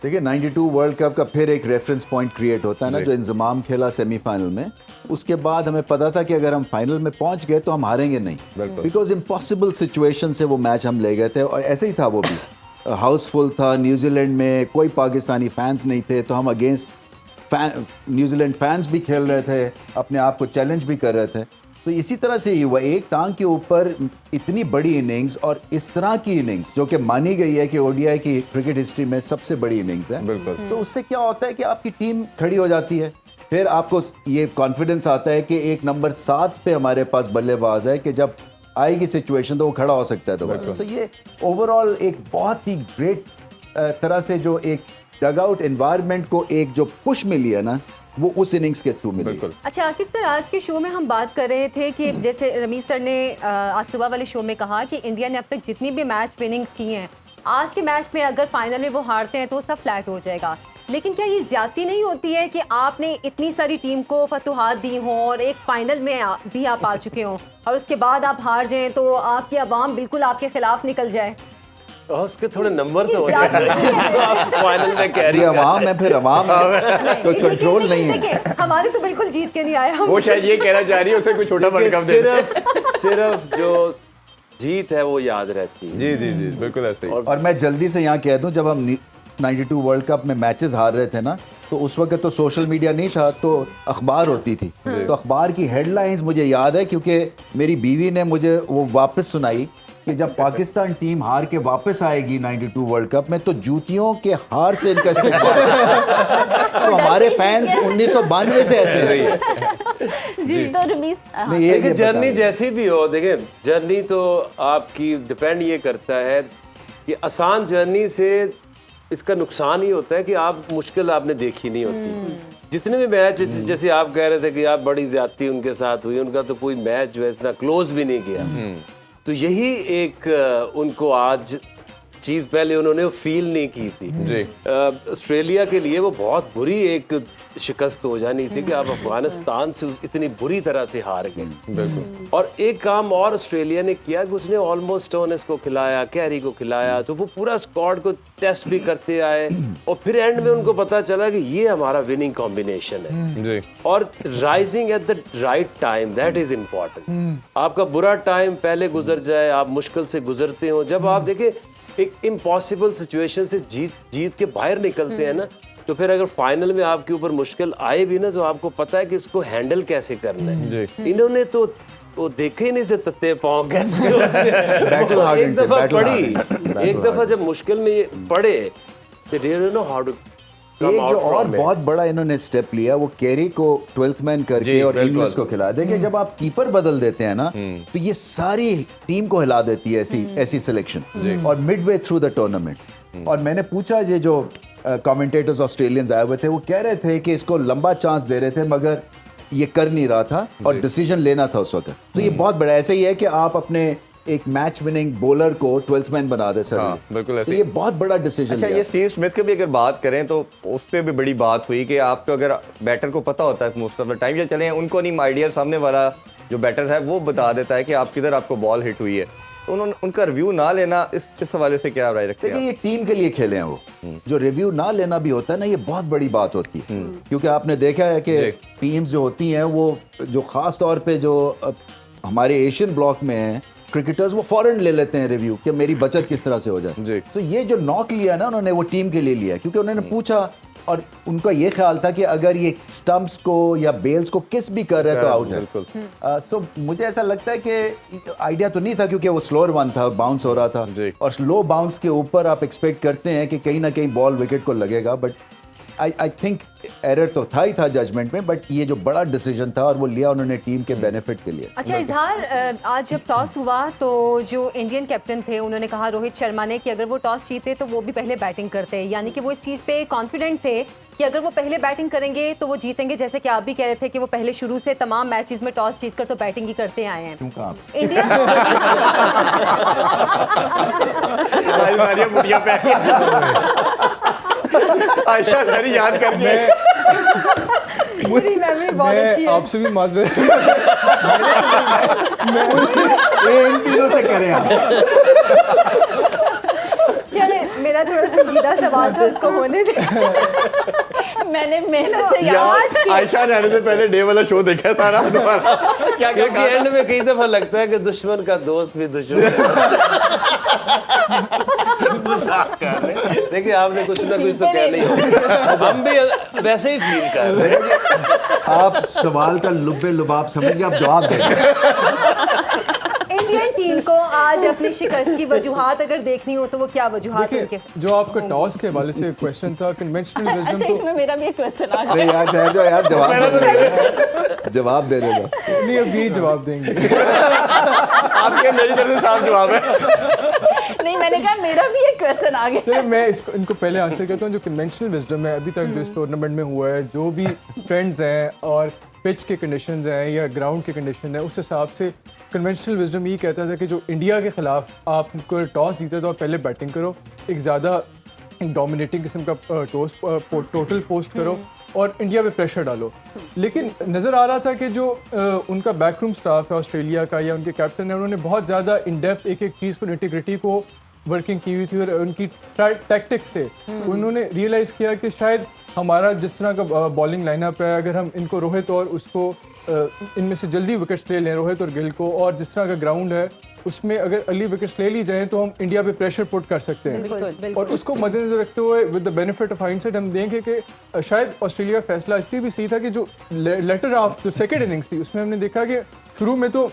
देखिए 92 वर्ल्ड कप का फिर एक रेफरेंस पॉइंट क्रिएट होता है ना, जो इंजमाम खेला सेमीफाइनल में, उसके बाद हमें पता था कि अगर हम फाइनल में पहुंच गए तो हम हारेंगे नहीं, बिकॉज इम्पॉसिबल सिचुएशन से वो मैच हम ले गए थे। और ऐसे ही था, वो भी हाउसफुल था, न्यूजीलैंड में कोई पाकिस्तानी फैंस नहीं थे, तो हम अगेंस्ट न्यूजीलैंड फैंस भी खेल रहे थे, अपने आप को चैलेंज भी कर रहे थे। तो इसी तरह से ही हुआ, एक टांग के ऊपर इतनी बड़ी इनिंग्स और इस तरह की इनिंग्स जो कि मानी गई है कि ओडीआई की क्रिकेट हिस्ट्री में सबसे बड़ी इनिंग्स है। बिल्कुल। तो उससे क्या होता है कि आपकी टीम खड़ी हो जाती है, फिर आपको ये कॉन्फिडेंस आता है कि एक नंबर 7 पे हमारे पास बल्लेबाज है कि जब आएगी सिचुएशन तो वो खड़ा हो सकता है दोबारा। तो ये ओवरऑल एक बहुत ही ग्रेट तरह से जो एक डगआउट एनवायरनमेंट को एक जो पुश मिली है ना, वो उस इनिंग्स के थ्रू मिली। अच्छा आकिब सर, आज के शो में हम बात कर रहे थे कि जैसे रमीज सर ने आज सुबह वाले शो में कहा कि इंडिया ने अब तक जितनी भी मैच विनिंग्स की हैं, आज के मैच में अगर फाइनल में वो हारते हैं तो सब फ्लैट हो जाएगा। लेकिन क्या ये ज्यादती नहीं होती है कि आपने इतनी सारी टीम को फतुहात दी हों और एक फाइनल में भी आप आ चुके हों और उसके बाद आप हार जाएं तो आपकी आवाम बिल्कुल आपके खिलाफ निकल जाए? उसके थोड़े नंबर तो होते हैं आप फाइनल में कह रही हैं। अवाम है, फिर अवाम कोई कंट्रोल नहीं है। देखिए हमारे तो बिल्कुल जीत के नहीं आए हम। वो शायद ये कहना चाह रही है, उसे कोई छोटा वर्ल्ड कप दे दे। सिर्फ जो जीत है वो याद रहती है। जी जी जी, बिल्कुल ऐसे ही। और मैं जल्दी से यहाँ कह दूं, जब हम 92 वर्ल्ड कप में मैचेस हार रहे थे ना, तो उस वक्त तो सोशल मीडिया नहीं था, तो अखबार होती थी। तो अखबार की हेडलाइंस मुझे याद है, क्योंकि मेरी बीवी ने मुझे वो वापस सुनाई कि जब पाकिस्तान टीम हार के वापस आएगी 92 वर्ल्ड कप में, तो जूतियों के हार से इनका इस्तेमाल। तो हमारे फैंस 1992 से ऐसे हैं। जी तो रमीज, मैं ये देखिए बता जर्नी रहा हूं। जैसी भी हो, देखिए जर्नी तो आपकी डिपेंड ये करता है कि आसान जर्नी से इसका नुकसान ही होता है कि आप मुश्किल आपने देखी नहीं होती। जितने भी मैच जैसे आप कह रहे थे कि आप बड़ी ज्यादती उनके साथ हुई, उनका तो कोई मैच जो है इतना क्लोज भी नहीं गया। तो यही एक उनको आज चीज़ पहले उन्होंने फील नहीं की थी। जी। ऑस्ट्रेलिया के लिए वो बहुत बुरी एक शिकस्त हो जानी थी कि आप अफगानिस्तान से इतनी बुरी तरह से हार गए। बिल्कुल। और एक काम और ऑस्ट्रेलिया ने किया कि उसने ऑलमोस्ट स्टोनिस को खिलाया, कैरी को खिलाया, तो वो पूरा स्क्वाड को टेस्ट भी करते आए और फिर एंड में उनको पता चला कि ये हमारा विनिंग कॉम्बिनेशन है। जी। और rising at the right time, that is important. आपका बुरा टाइम पहले गुजर जाए, आप मुश्किल से गुजरते हो, जब आप देखें एक इम्पॉसिबल सिचुएशन से जीत के बाहर निकलते हैं ना, तो फिर अगर फाइनल में आपके ऊपर मुश्किल आए भी ना, तो आपको पता है कि इसको हैंडल कैसे करना है। इन्होंने तो वो देखे ही नहीं से तत्ते पाँव कैसे होते हैं। एक दफा पड़ी, एक दफा जब मुश्किल में ये पड़े, they didn't know how to come एक out जो और from it. बहुत बड़ा इन्होंने स्टेप लिया, वो कैरी को 12th मैन करके जी, और बिल्कुल। इंग्लिश को खिलाया। देखिए जब आप कीपर बदल देते हैं ना, तो ये सारी टीम को हिला देती है ऐसी सिलेक्शन। और मिडवे थ्रू द टूर्नामेंट। और मैंने पूछा, ये जो कमेंटेटर्स ऑस्ट्रेलियंस आए हुए थे, वो कह रहे थे कि इसको लंबा चांस दे रहे थे, मगर ये कर नहीं रहा था और डिसीजन लेना था उस वक्त। तो ये बहुत बड़ा, ऐसा ही है कि आप अपने एक मैच विनिंग बॉलर को 12th मैन बना दे सर। हाँ, बिल्कुल ऐसे तो ये बहुत बड़ा डिसीजन। अच्छा, ये स्टीव स्मिथ की भी अगर बात करें तो उस पर भी बड़ी बात हुई कि आपको अगर बैटर को पता होता है मोस्ट ऑफ द टाइम, या चले उनको नहीं आइडिया, सामने वाला जो बैटर है वो बता देता है कि आप किधर आपको बॉल हिट हुई है, तो उन्होंने उनका रिव्यू ना लेना, इस हवाले से क्या राय रखते हैं? देखिए, ये टीम के लिए खेले हैं वो, जो रिव्यू ना लेना भी होता है ना, ये बहुत बड़ी बात होती है। क्योंकि आपने देखा है कि टीम्स जो होती हैं वो जो खास तौर पे जो हमारे एशियन ब्लॉक में हैं क्रिकेटर्स, वो फॉरन ले लेते हैं रिव्यू कि मेरी बचत किस तरह से हो जाए। तो ये जो नॉक लिया ना उन्होंने, वो टीम के लिए लिया, क्योंकि उन्होंने पूछा और उनका ये ख्याल था कि अगर ये स्टंप्स को या बेल्स को किस भी कर रहे हैं तो आउट है। सो मुझे ऐसा लगता है कि आइडिया तो नहीं था, क्योंकि वो स्लोअर वन था, बाउंस हो रहा था, और स्लो बाउंस के ऊपर आप एक्सपेक्ट करते हैं कि कहीं ना कहीं बॉल विकेट को लगेगा। बट आई थिंक एरर तो था ही था जजमेंट में, बट ये जो बड़ा डिसीजन था और वो लिया उन्होंने टीम के बेनिफिट के लिए। अच्छा इजहार, आज जब टॉस हुआ तो जो इंडियन कैप्टन थे उन्होंने कहा रोहित शर्मा ने कि अगर वो टॉस जीते तो वो भी पहले बैटिंग करते, यानी कि वो इस चीज़ पे कॉन्फिडेंट थे कि अगर वो पहले बैटिंग करेंगे तो वो जीतेंगे, जैसे कि आप भी कह रहे थे कि वो पहले शुरू से तमाम मैचेस में टॉस जीतकर तो बैटिंग ही करते आए हैं। क्यों कहा? इंडिया आयशा सारी याद करके मेरी मेमोरी बहुत अच्छी है। आपसे भी माजरत ये इन तीनों से करें आप। चले, मेरा थोड़ा संजीदा सवाल था, उसको होने दे। मैंने मेहनत से याद यार आयशा ने आने से पहले डे वाला शो देखा सारा दोबारा, क्या क्या क्योंकि एंड में कई दफा लगता है कि दुश्मन का दोस्त भी दुश्मन। मजाक कर रहे हैं। देखिए, आपने कुछ ना कुछ तो कहना ही होगा, हम भी वैसे ही फील कर रहे हैं। आप सवाल का लुब्बे लुबाब समझ के आप जवाब दें। इंडियन टीम को आज अपनी शिकस्त की वजूहात अगर देखनी हो तो वो क्या वजूहात उनके? देखिए, जो आपका टॉस के हवाले से क्वेश्चन था, कन्वेंशनल अच्छा, विजडम इसमें मेरा भी एक क्वेश्चन आ अरे गया। यार ठहर जाओ यार, जवाब दे देगा। तो नहीं, अब यही जवाब देंगे। आपके मेरी तरफ से साफ जवाब है। नहीं, मैंने कहा मेरा भी एक क्वेश्चन आ गया। चलिए मैं इनको पहले आंसर करता हूँ। जो कन्वेंशनल विजडम है अभी तक जो इस टूर्नामेंट में हुआ है, जो भी ट्रेंड्स हैं और पिच के कंडीशंस हैं या ग्राउंड के कंडीशन है, उस हिसाब से कन्वेंशनल विजडम ये कहता था कि जो इंडिया के खिलाफ आपको टॉस जीते तो आप पहले बैटिंग करो, एक ज़्यादा डोमिनेटिंग किस्म का टोटल पोस्ट करो और इंडिया पे प्रेशर डालो। लेकिन नज़र आ रहा था कि जो उनका बैकरूम स्टाफ है ऑस्ट्रेलिया का या उनके कैप्टन है, उन्होंने बहुत ज़्यादा इन डेप्थ एक एक चीज़ को, इंटीग्रिटी को वर्किंग की हुई थी और उनकी टैक्टिक्स से उन्होंने रियलाइज़ किया कि शायद हमारा जिस तरह का बॉलिंग लाइनअप है, अगर हम इनको रोहित और उसको इनमें से जल्दी विकेट्स ले लें, रोहित और गिल को, और जिस तरह का ग्राउंड है उसमें अगर अर्ली विकेट्स ले ली जाएं तो हम इंडिया पे प्रेशर पुट कर सकते हैं। और उसको मद्देनजर रखते हुए with the benefit of hindsight हम देखें कि शायद ऑस्ट्रेलिया का फैसला इसलिए भी सही था कि जो लेटर ऑफ जो सेकेंड इनिंग्स थी उसमें हमने देखा कि शुरू में तो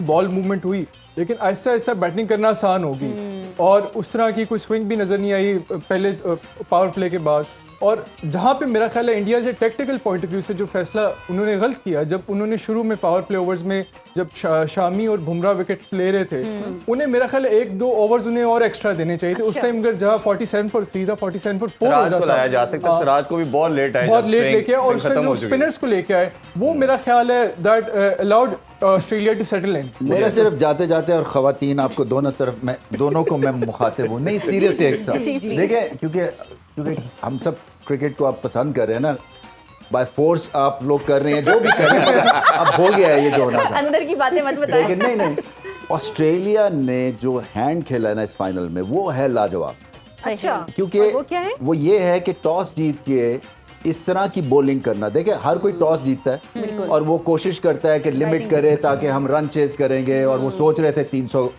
बॉल मूवमेंट हुई, लेकिन आहिस्ता आहिस्ता बैटिंग करना आसान होगी और उस तरह की कोई स्विंग भी नज़र नहीं आई पहले पावर प्ले के बाद। और जहाँ पे मेरा ख्याल है इंडिया से टेक्निकल पॉइंट ऑफ व्यू से जो फैसला उन्होंने गलत किया, जब उन्होंने शुरू में पावर प्ले ओवर्स में जब शामी और बुमराह विकेट ले रहे थे, उन्हें मेरा ख्याल है 1-2 ओवर्स उन्हें और एक्स्ट्रा देने चाहिए थे। उस टाइम अगर जहाँ 47 for 3 था, 47 for 4 हो जाता, लाया जा सकता, सिराज को भी बहुत लेट आए, बहुत लेट लेके आए और उस टाइम जो स्पिनर्स को लेके आए, वो मेरा ख्याल है that allowed Australia to settle in. मेरा सिर्फ जाते जाते, और खवातीन आपको दोनों तरफ मैं दोनों को मैं मुखातिब हूँ, नहीं सीरियस एक साथ देखिए, क्योंकि हम सब क्रिकेट को आप पसंद कर रहे हैं ना, बाय फोर्स आप लोग कर रहे हैं, जो भी कर रहे हैं अब हो गया है ये जो होना था। अंदर की बातें मत बताएं। लेकिन नहीं, ऑस्ट्रेलिया ने जो हैंड खेला है ना इस फाइनल में, वो है लाजवाब। अच्छा, क्योंकि वो क्या है? वो ये है कि टॉस जीत के इस तरह की बॉलिंग करना, देखे हर कोई टॉस जीतता है और वो कोशिश करता है कि लिमिट करे ताकि हम रन चेस करेंगे, और वो सोच रहे थे 300,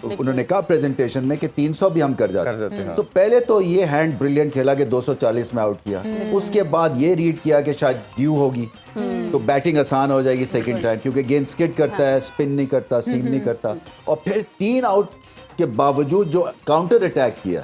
उन्होंने कहा प्रेजेंटेशन में कि 300 भी हम कर जाते हैं। तो पहले तो ये हैंड ब्रिलियंट खेला कि 240 में आउट किया, उसके बाद ये रीड किया कि शायद ड्यू होगी तो बैटिंग आसान हो जाएगी सेकंड टाइम, क्योंकि गेंद स्किड करता है, स्पिन नहीं करता, सीम नहीं करता, और फिर 3 आउट के बावजूद जो काउंटर अटैक किया,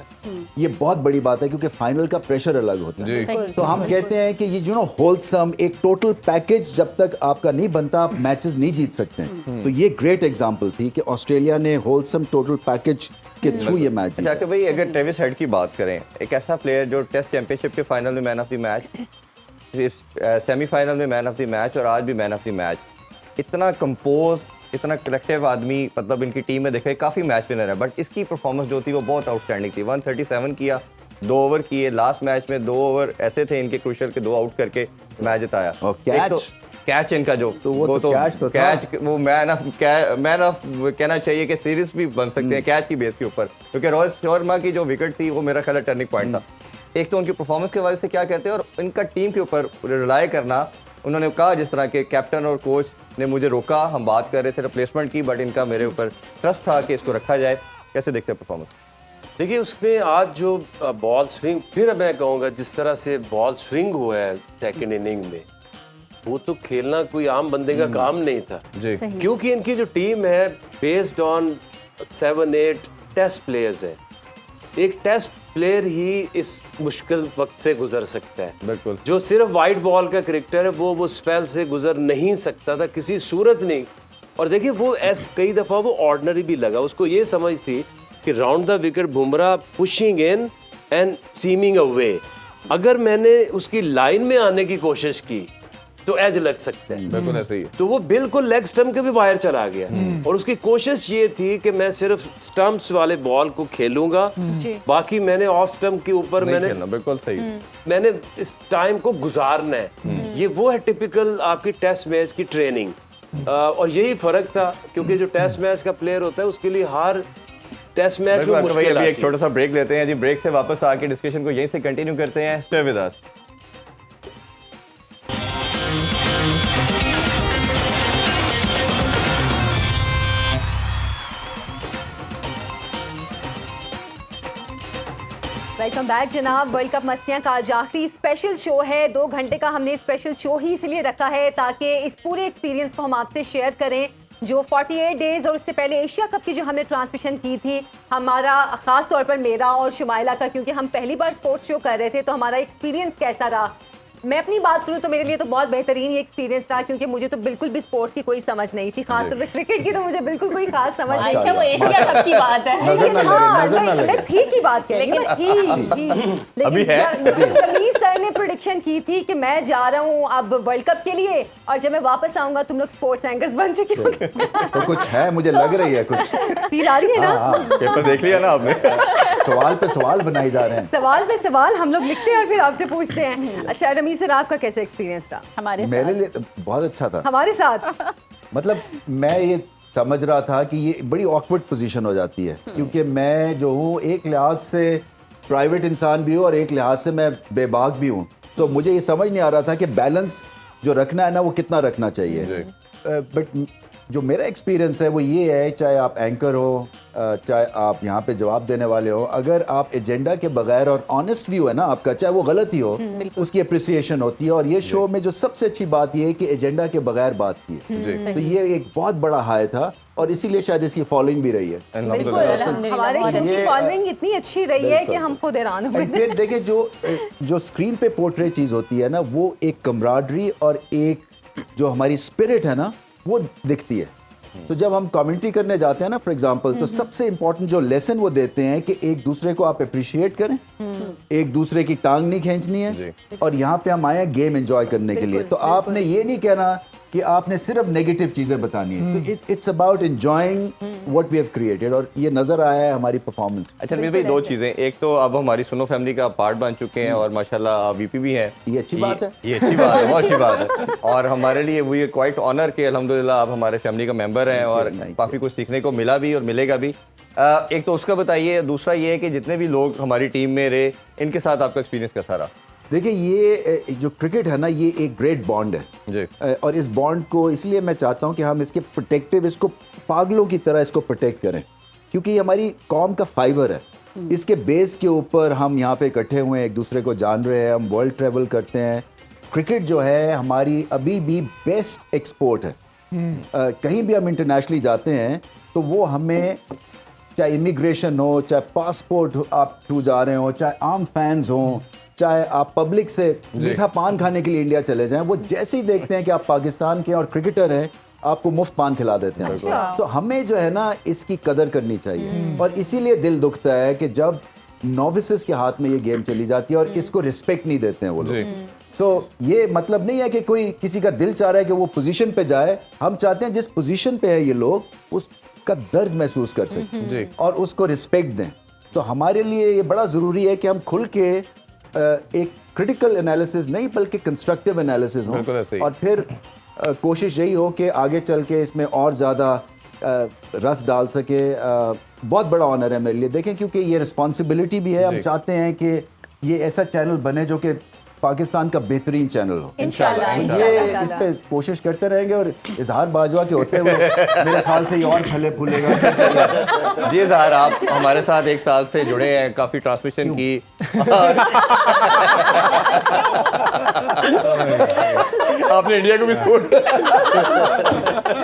ये बहुत बड़ी बात है क्योंकि फाइनल का प्रेशर अलग होता है। तो हम कहते हैं कि ये जो ना होलसम एक टोटल पैकेज जब तक आपका नहीं बनता आप मैचेस नहीं जीत सकते हैं। तो ये ग्रेट एग्जांपल थी कि ऑस्ट्रेलिया ने होलसम टोटल पैकेज के थ्रू ये मैच जीता। अच्छा भाई, अगर ट्रेविस हेड की बात करें, एक ऐसा प्लेयर जो टेस्ट चैंपियनशिप के फाइनल में man of the match, semifinal में मैन ऑफ द मैच और आज भी मैन ऑफ द मैच। इतना कंपोज, इतना कलेक्टिव आदमी, मतलब इनकी टीम में देखे काफ़ी मैच विनर है, बट इसकी परफॉर्मेंस जो थी वो बहुत आउटस्टैंडिंग थी। 137 किया, 2 ओवर किए, लास्ट मैच में 2 ओवर ऐसे थे इनके क्रूशियल के 2 आउट करके मैच जिताया। और एक तो कैच इनका जो तो वो तो कैच तो था। कैच वो मैन ऑफ कहना चाहिए कि सीरीज भी बन सकते हैं कैच की बेस के ऊपर, क्योंकि रोहित शर्मा की जो विकेट थी वो मेरा ख्याल है टर्निंग पॉइंट था। एक तो उनकी परफॉर्मेंस के वजह से क्या कहते हैं, और इनका टीम के ऊपर रिलाय करना। उन्होंने कहा जिस तरह के कैप्टन और कोच ने मुझे रोका, हम बात कर रहे थे रिप्लेसमेंट की, बट इनका मेरे ऊपर ट्रस्ट था कि इसको रखा जाए। कैसे देखते हैं परफॉर्मेंस? देखिए उसमें आज जो बॉल स्विंग, फिर मैं कहूँगा जिस तरह से बॉल स्विंग हुआ है सेकंड इनिंग में, वो तो खेलना कोई आम बंदे का काम नहीं था जी, क्योंकि इनकी जो टीम है बेस्ड ऑन 7-8 टेस्ट प्लेयर्स है। एक टेस्ट प्लेयर ही इस मुश्किल वक्त से गुजर सकता है। बिल्कुल। जो सिर्फ वाइट बॉल का क्रिकेटर है वो स्पेल से गुजर नहीं सकता था किसी सूरत नहीं। और देखिए वो कई दफ़ा वो ऑर्डिनरी भी लगा, उसको ये समझ थी कि round the wicket Bumrah pushing in and seaming away, अगर मैंने उसकी लाइन में आने की कोशिश की तो एज लग सकता है। बिल्कुल ऐसे ही है। तो वो बिल्कुल लेग स्टंप के भी बाहर चला गया और उसकी कोशिश ये थी कि मैं सिर्फ स्टंप्स वाले बॉल को खेलूंगा, बाकी मैंने ऑफ स्टंप के ऊपर नहीं खेलना, बिल्कुल सही। मैंने इस टाइम को गुजारना है। ये वो है टिपिकल आपकी टेस्ट मैच की ट्रेनिंग। और यही फर्क था, क्योंकि जो टेस्ट मैच का प्लेयर होता है उसके लिए हर टेस्ट मैच में मुश्किल अभी एक आती है। छोटा सा ब्रेक लेते हैं जी, ब्रेक से वापस आके डिस्कशन को यहीं से कंटिन्यू करते हैं। Stay with us. Welcome back जनाब। वर्ल्ड कप मस्तियाँ का आज आखिरी स्पेशल शो है। 2 घंटे का हमने स्पेशल शो ही इसलिए रखा है ताकि इस पूरे एक्सपीरियंस को हम आपसे शेयर करें जो 48 डेज और उससे पहले एशिया कप की जो हमने ट्रांसमिशन की थी। हमारा ख़ास तौर पर मेरा और शुमाइला का, क्योंकि हम पहली बार स्पोर्ट्स शो कर रहे थे, तो हमारा एक्सपीरियंस कैसा रहा। मैं अपनी बात करूं तो मेरे लिए तो बहुत बेहतरीन ये एक्सपीरियंस रहा, क्योंकि मुझे तो बिल्कुल भी स्पोर्ट्स की कोई समझ नहीं थी, खासतौर पर क्रिकेट की तो मुझे बिल्कुल कोई खास समझ नहीं। अच्छा वो एशिया कप की बात है। नजर ना लगे, नजर ना मैं लगे। थी की बात कह रही हूँ, लेकिन अभी है। रमीज सर ने प्रेडिक्शन की थी कि मैं जा रहा हूँ अब वर्ल्ड कप के लिए, और जब मैं वापस आऊंगा तुम लोग स्पोर्ट्स एंकर्स बन चुके होंगे। तो कुछ है, मुझे लग रही है कुछ। फील आ रही है ना? पेपर देख लिया ना आपने? सवाल पे सवाल बनाए जा रहे हैं। सवाल पे सवाल हम लोग लिखते हैं और फिर आपसे पूछते हैं। अच्छा रमीज सर, आपका कैसे एक्सपीरियंस रहा? हमारे मेरे लिए तो बहुत अच्छा था। हमारे साथ मतलब मैं ये समझ रहा था कि ये बड़ी ऑकवर्ड पोजीशन हो जाती है, क्योंकि मैं जो हूँ एक लिहाज से प्राइवेट इंसान भी हूँ और एक लिहाज से मैं बेबाक भी हूँ। तो मुझे ये समझ नहीं आ रहा था कि बैलेंस जो रखना है ना वो कितना रखना चाहिए। बट जो मेरा एक्सपीरियंस है वो ये है, चाहे आप एंकर हो, चाहे आप यहाँ पे जवाब देने वाले हो, अगर आप एजेंडा के बगैर और ऑनेस्ट व्यू है ना आपका, चाहे वो गलत ही हो, उसकी अप्रिसिएशन होती है। और ये शो में जो सबसे अच्छी बात ये है कि एजेंडा के बगैर बात की है। तो ये एक बहुत बड़ा हाई था और इसीलिए शायद इसकी फॉलोइंग भी रही है। बिल्कुल हमारे शो की फॉलोइंग इतनी अच्छी रही है कि हम खुद हैरान हुए। फिर देखिए जो स्क्रीन पे पोर्ट्रेट चीज़ होती है ना, वो एक कमराडरी और एक जो हमारी स्पिरिट है ना वो दिखती है। तो जब हम कमेंट्री करने जाते हैं ना फॉर एग्जांपल, तो सबसे इंपॉर्टेंट जो लेसन वो देते हैं कि एक दूसरे को आप अप्रिशिएट करें, एक दूसरे की टांग नहीं खींचनी है, और यहाँ पे हम आए हैं गेम एंजॉय करने के लिए। तो आपने ये नहीं कहना कि आपने सिर्फ नेगेटिव चीजें बतानी है। तो it's about enjoying what we have created, और ये नजर आया है हमारी परफॉर्मेंस। अच्छा रमीज भाई, 2 चीजें, एक तो अब हमारी सुनो फैमिली का पार्ट बन चुके हैं और माशाल्लाह वीपी भी हैं। ये अच्छी बात है। ये अच्छी बात है, बहुत अच्छी बात है। और हमारे लिए वो ये क्वाइट ऑनर के अल्हम्दुलिल्लाह आप हमारे फैमिली का मेंबर हैं और काफ़ी कुछ सीखने को मिला भी और मिलेगा भी। एक तो उसका बताइए, दूसरा ये है कि जितने भी लोग हमारी टीम में रहे, इनके साथ आपका एक्सपीरियंस कैसा रहा? देखिए ये जो क्रिकेट है ना, ये एक ग्रेट बॉन्ड है जी। और इस बॉन्ड को इसलिए मैं चाहता हूँ कि हम इसके प्रोटेक्टिव, इसको पागलों की तरह इसको प्रोटेक्ट करें, क्योंकि ये हमारी कौम का फाइबर है। इसके बेस के ऊपर हम यहाँ पे इकट्ठे हुए हैं, एक दूसरे को जान रहे हैं, हम वर्ल्ड ट्रेवल करते हैं। क्रिकेट जो है हमारी अभी भी बेस्ट एक्सपोर्ट है। कहीं भी हम इंटरनेशनली जाते हैं तो वो हमें, चाहे इमिग्रेशन हो, चाहे पासपोर्ट आप थ्रू जा रहे हो, चाहे आम फैंस हों, चाहे आप पब्लिक से मीठा पान खाने के लिए इंडिया चले जाएं, वो जैसे ही देखते हैं कि आप पाकिस्तान के और क्रिकेटर हैं, आपको मुफ्त पान खिला देते हैं। तो हमें जो है ना इसकी कदर करनी चाहिए, और इसीलिए दिल दुखता है कि जब नोविसेस के हाथ में ये गेम चली जाती है और इसको रिस्पेक्ट नहीं देते हैं वो लोग। सो ये मतलब नहीं है कि कोई किसी का दिल चाह रहा है कि वो पोजीशन पे जाए, हम चाहते हैं जिस पोजीशन पे है ये लोग उसका दर्द महसूस कर सकें जी। और उसको रिस्पेक्ट दें। तो हमारे लिए ये बड़ा ज़रूरी है कि हम खुल के एक क्रिटिकल एनालिसिस नहीं बल्कि कंस्ट्रक्टिव एनालिसिस बिल्कुल ऐसे हो ही। और फिर कोशिश यही हो कि आगे चल के इसमें और ज़्यादा रस डाल सके। बहुत बड़ा ऑनर है मेरे लिए, देखें, क्योंकि ये रिस्पॉन्सिबिलिटी भी है। हम जी। चाहते हैं कि ये ऐसा चैनल बने जो कि पाकिस्तान का बेहतरीन चैनल हो। इंशाल्लाह ये इंशाल्लाह। इस पे कोशिश करते रहेंगे और इजहार बाजवा के होते हुए मेरे ख्याल से ये और फले फूलेगा। जी इजहार, आप हमारे साथ 1 साल से जुड़े हैं, काफी ट्रांसमिशन की। आपने इंडिया को भी सपोर्ट।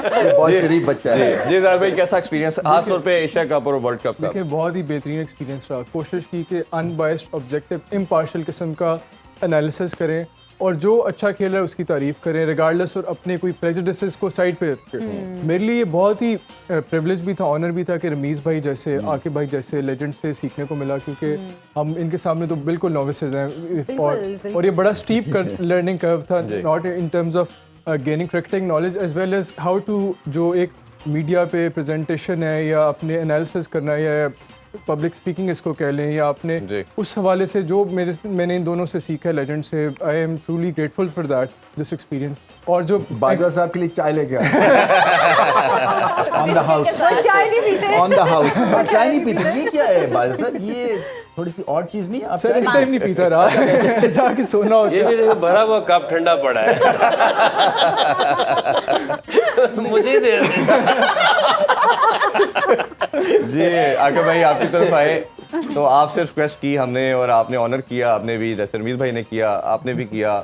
ये बहुत शरीफ बच्चा है। जी इजहार भाई, कैसा एक्सपीरियंस खासतौर पे एशिया कप और वर्ल्ड कप का? देखिए बहुत ही बेहतरीन एक्सपीरियंस रहा। कोशिश की कि अनबायस्ड, ऑब्जेक्टिव, इम्पार्शल किस्म का एनालिसिस करें और जो अच्छा खेल रहा है उसकी तारीफ करें रिगार्डलेस, और अपने कोई प्रेजुडिसेस को साइड पे रख के। मेरे लिए ये बहुत ही प्रिविलेज भी था, ऑनर भी था कि रमीज़ भाई जैसे, आकिब भाई जैसे लेजेंड से सीखने को मिला, क्योंकि हम इनके सामने तो बिल्कुल नोविसेस हैं। और ये बड़ा स्टीप लर्निंग कर्व था, not in terms of gaining cricketing knowledge as well as how to, जो एक मीडिया पे प्रेजेंटेशन है या अपने एनालिसिस करना है या पब्लिक स्पीकिंग इसको कह लें, या आपने जी। उस हवाले से जो मैंने इन दोनों से सीखा है लेजेंड से। I am truly grateful for that this experience. और जो बाजवा साहब के लिए चाय लेके आए ऑन द हाउस, वो चाय नहीं पीते। On the house. चाय नहीं पीते, ये क्या है बाजवा साहब? ये थोड़ी सी और चीज नहीं है? आप सर इस टाइम नहीं पीता रहा जाके सोना होता ये है। भी देखो भरा हुआ कप ठंडा पड़ा है। मुझे ही दे दे। जी आके भाई आपकी तरफ आए तो आपसे रिक्वेस्ट की हमने और आपने ऑनर किया, आपने भी, जैसे रमीज भाई ने किया, आपने भी किया।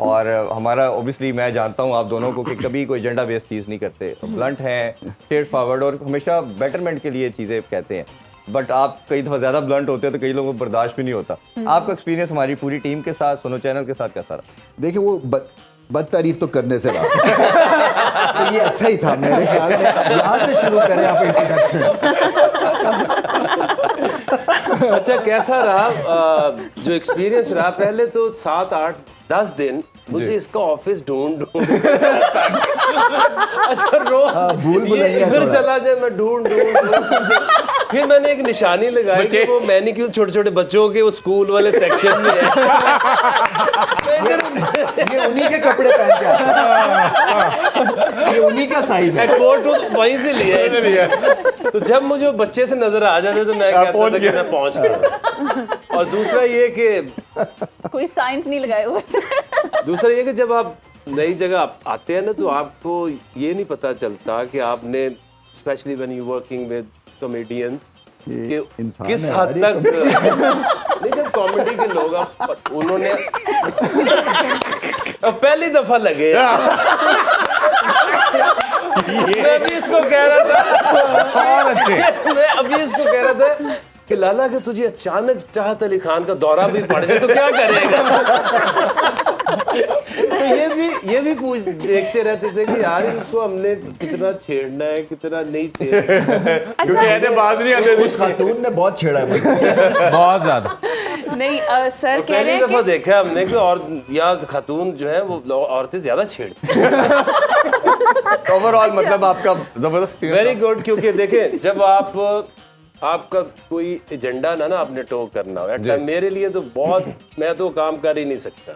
और हमारा ऑब्वियसली मैं जानता हूँ आप दोनों को कि कभी कोई एजेंडा बेस्ड चीज़ नहीं करते, ब्लंट हैं, स्ट्रेट फॉरवर्ड और हमेशा बेटरमेंट के लिए चीज़ें कहते हैं। बट आप कई दफ़ा ज़्यादा ब्लंट होते हैं तो कई लोगों को बर्दाश्त भी नहीं होता। आपका एक्सपीरियंस हमारी पूरी टीम के साथ, सुनो चैनल के साथ कैसा रहा? देखिए वो बद तारीफ तो करने से रहा। तो ये अच्छा ही था मेरे ख्याल में। यहाँ से शुरू करें आप इंट्रोडक्शन। अच्छा कैसा रहा जो एक्सपीरियंस रहा? पहले तो 7, 8, 10 दिन मुझे इसका ऑफिस ढूंढ अच्छा रोज भूल ये भुलैया इधर थोड़ा। चला जाए, मैं ढूंढ फिर मैंने एक निशानी लगाई कि वो मैनिक्यूर छोटे छोटे बच्चों के वो स्कूल वाले सेक्शन में है। ये उन्हीं के कपड़े पहन के आता है। ये उन्हीं का साइज है। कोट वहीं से लिया है इसलिए। तो जब मुझे वो बच्चे से नजर आ जाते तो मैं कहता था कि मैं पहुंच गया। और दूसरा ये कि कोई साइंस नहीं लगाए हुए। दूसरा ये कि जब आप नई जगह आते हैं ना तो आपको ये नहीं पता चलता कि आपने, specially when you working with comedians, कि इंसान किस है, हद हर तक एक नहीं, जब कॉमेडी के लोग उन्होंने अब पहली दफा लगे मैं अभी इसको कह रहा था मैं अभी इसको कह रहा था कि लाला कि तुझे अचानक चाहत अली खान का दौरा भी पड़ जाए तो क्या करेगा? तो ये भी देखते रहते थे कि यार इसको हमने कितना छेड़ना है, कितना नहीं छेड़ना है। क्योंकि ऐसे बात नहीं आते। उस खातून ने बहुत छेड़ा है मुझे। बहुत ज्यादा। नहीं सर कह रहे पहली हैं दफा कि देखा हमने कि और या खातून जो है वो औरतें ज्यादा छेड़ती हैं। ओवरऑल मतलब आपका जबरदस्त वेरी गुड, क्योंकि देखें जब आपका कोई एजेंडा ना आपने टो करना हो, एट मेरे लिए तो बहुत, मैं तो काम कर ही नहीं सकता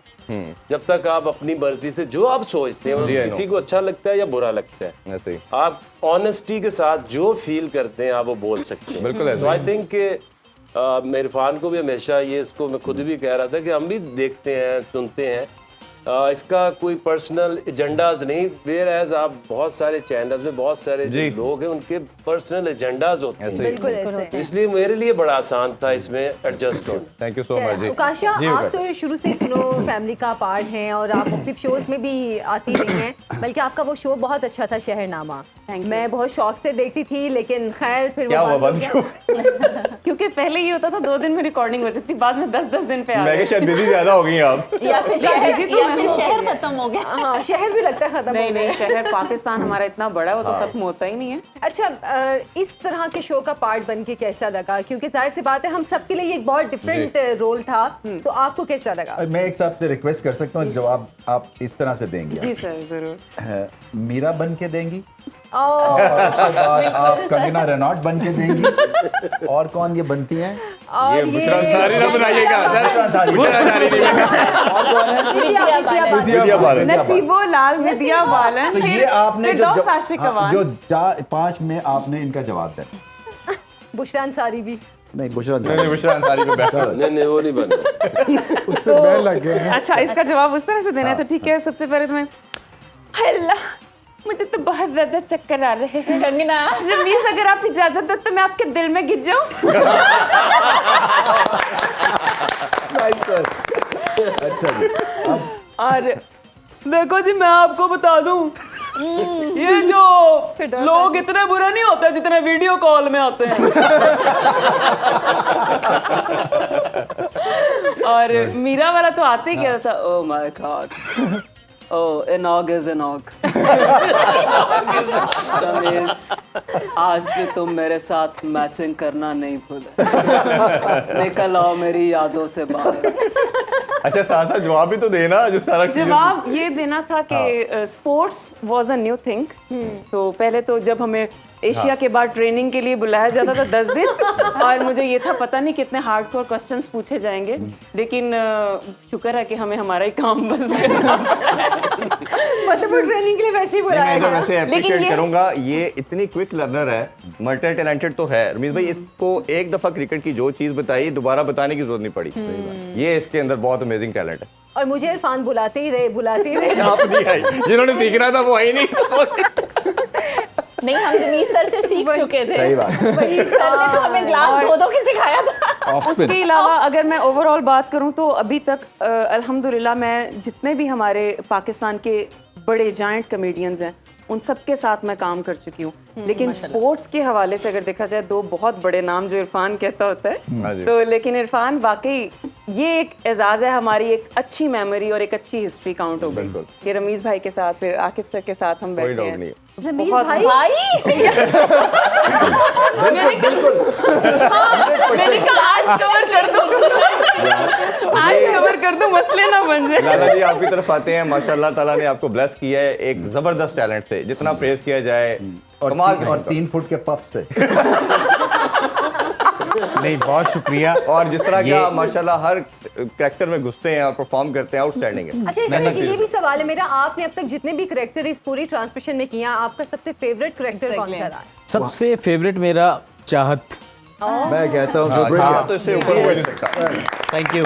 जब तक आप अपनी मर्जी से जो आप सोचते हो, किसी को अच्छा लगता है या बुरा लगता है, ऐसे ही आप ऑनेस्टी के साथ जो फील करते हैं आप वो बोल सकते हैं। बिल्कुल ऐसे। आई थिंक मैं इरफान को भी हमेशा ये, इसको मैं खुद भी कह रहा था कि हम भी देखते हैं, सुनते हैं, इसका कोई पर्सनल एजेंडाज नहीं, वेयर एज आप बहुत सारे चैनल्स में बहुत सारे जो लोग हैं उनके पर्सनल एजेंडाज होते हैं, बिल्कुल ऐसे। इसलिए मेरे लिए बड़ा आसान था इसमें एडजस्ट होना। थैंक यू सो मच जी। उकाशा, जी, आप उकाशा। तो शुरू से सुनो फैमिली का पार्ट हैं और आप मुख्तलिफ शोज में भी आती रही हैं, बल्कि आपका वो शो बहुत अच्छा था शहरनामा, मैं बहुत शौक से देखती थी, लेकिन खैर फिर क्या वो हुआ बंद बंद हो क्यों? गया। क्योंकि पहले ये होता था 2 दिन में रिकॉर्डिंग हो जाती, बाद में 10-10 दिन पे आ मैं गए। शायद बिजी ज्यादा हो गई हैं आप। या फिर तो शहर खत्म हो गया। हाँ, शहर भी लगता है खत्म हो नहीं गया। शहर पाकिस्तान हमारा इतना बड़ा है, वो तो खत्म होता ही नहीं है। अच्छा, इस तरह के शो का पार्ट बन के कैसा लगा? क्योंकि जाहिर सी बात है हम सबके लिए ये एक बहुत डिफरेंट रोल था, तो आपको कैसा लगा? मैं एक साहब से रिक्वेस्ट कर सकता हूँ, जवाब आप इस तरह से देंगे। जी सर जरूर। मीरा बन के देंगी, और उसके बाद आप कंगना रनौत बन के देंगी, और कौन ये बनती हैं? ये बुशरा अंसारी ना बनाइएगा बुशरा अंसारी। बुशरा अंसारी नहीं और कौन है? विद्या बालन। नसीबो लाल, विद्या बालन, तो ये आपने जो फिरदौस आशिक अवान। जो 5 में आपने इनका जवाब दिया। बुशरा अंसारी भी। नहीं, बुशरा नहीं अंसारी। बुशरा अंसारी को बैठा नहीं वो नहीं बन रहा। उस पर बैन लग गए हैं। अच्छा इसका जवाब उस तरह से देना है तो ठीक है। सबसे पहले तो मैं अल्लाह, मुझे तो बहुत ज्यादा चक्कर आ रहे हैं। कंगना रमीज अगर आप इजाजत दो तो मैं आपके दिल में गिर जाऊं। Nice sir. अच्छा जी, अब और देखो जी मैं आपको बता दूं, ये जो लोग इतने बुरे नहीं होते जितने वीडियो कॉल में आते हैं। और मीरा वाला तो आते ही कह रहा था, oh my God, oh enough is enough. Rameez आज भी तुम मेरे साथ मैचिंग करना नहीं भूले, निकल आओ मेरी यादों से बाहर। अच्छा साथ साथ जवाब भी तो देना जो सारा जवाब ये देना था कि sports was a new thing. तो पहले तो जब हमें एशिया के बाद ट्रेनिंग के लिए बुलाया जाता था 10 दिन, और मुझे ये था पता नहीं कितने हार्डकोर क्वेश्चंस पूछे जाएंगे, लेकिन शुक्र है कि हमें हमारा ही काम बस करना मतलब वो ट्रेनिंग के लिए वैसे ही बुलाया मैं तो गया। वैसे अप्रिशिएट करूंगा, ये इतनी क्विक लर्नर है, मल्टी टैलेंटेड तो है रमीज भाई। इसको एक दफा क्रिकेट की जो चीज बताई दोबारा बताने की जरूरत नहीं पड़ी। ये इसके अंदर बहुत अमेजिंग टैलेंट है। और मुझे इरफान बुलाते ही रहे। आप नहीं आई, जिन्होंने सीखना था वो आई नहीं। नहीं, हम रमीज सर से सीख चुके थे। सही बात। वही सर ने तो हमें ग्लास धो के सिखाया था। उसके अलावा अगर मैं ओवरऑल बात करूं तो अभी तक अल्हम्दुलिल्लाह मैं जितने भी हमारे पाकिस्तान के बड़े जायंट कमेडियंस हैं उन सब के साथ मैं काम कर चुकी हूँ। लेकिन स्पोर्ट्स के हवाले से अगर देखा जाए 2 बहुत बड़े नाम जो इरफान कहता होता हाँ है, जी। तो लेकिन इरफान वाकई ये एक एजाज़ है, हमारी एक अच्छी मेमोरी और एक अच्छी हिस्ट्री काउंट हो गई कि रमीज भाई के साथ फिर आकिब सर के साथ हम कोई बैठे डाउट हैं। नहीं। रमीज बहुत भाई, मैंने कहा आज कवर कर दूं, आज कवर कर दूं, मसले ना बन जाए। लाला जी आपकी तरफ आते हैं, माशाल्लाह ताला ने आपको ब्लेस किया है एक जबरदस्त टैलेंट से, जितना प्रेज किया जाए कमाल और 3 फुट के पफ से। नहीं बहुत शुक्रिया। और जिस तरह का माशाल्लाह हर कैरेक्टर में घुसते हैं और परफॉर्म करते हैं, आउटस्टैंडिंग है। अच्छा इसमें ये भी सवाल है मेरा, आपने अब तक जितने भी करेक्टर इस पूरी ट्रांसमिशन में किया, आपका सबसे फेवरेट करेक्टर कौन सा रहा? सबसे फेवरेट मेरा चाहत। मैं कहता हूँ हाँ, तो इससे ऊपर हो नहीं सकता। Thank you.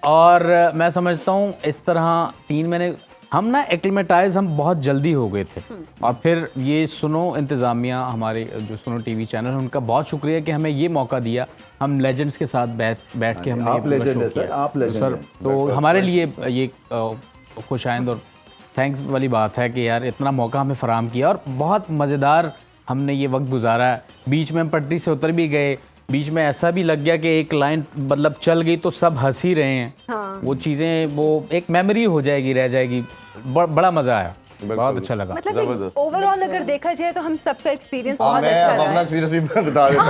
और मैं समझता हूँ इस तरह 3 महीने हम ना एक्लिमेटाइज हम बहुत जल्दी हो गए थे। और फिर ये सुनो इंतज़ामिया, हमारे जो सुनो टीवी चैनल है, उनका बहुत शुक्रिया कि हमें ये मौका दिया। हम लेजेंड्स के साथ बैठ के हमने आप ये पूरा legend शो है सर, किया। आप legend सर हैं। तो हमारे लिए ये खुशाइंद और थैंक्स वाली बात है कि यार इतना मौका हमें फराहम किया और बहुत मज़ेदार हमने ये वक्त गुजारा है। बीच में हम पटरी से उतर भी गए, बीच में ऐसा भी लग गया कि एक लाइन मतलब चल गई तो सब हंस ही रहे हैं। हाँ। वो चीज़ें वो एक मेमोरी हो जाएगी, रह जाएगी। बड़ा मज़ा आया, बहुत अच्छा लगा। मतलब ओवरऑल अगर देखा जाए तो हम सबका एक्सपीरियंस हाँ, बहुत मैं अच्छा अब अपना रहा है। एक्सपीरियंस भी बता देता हूँ।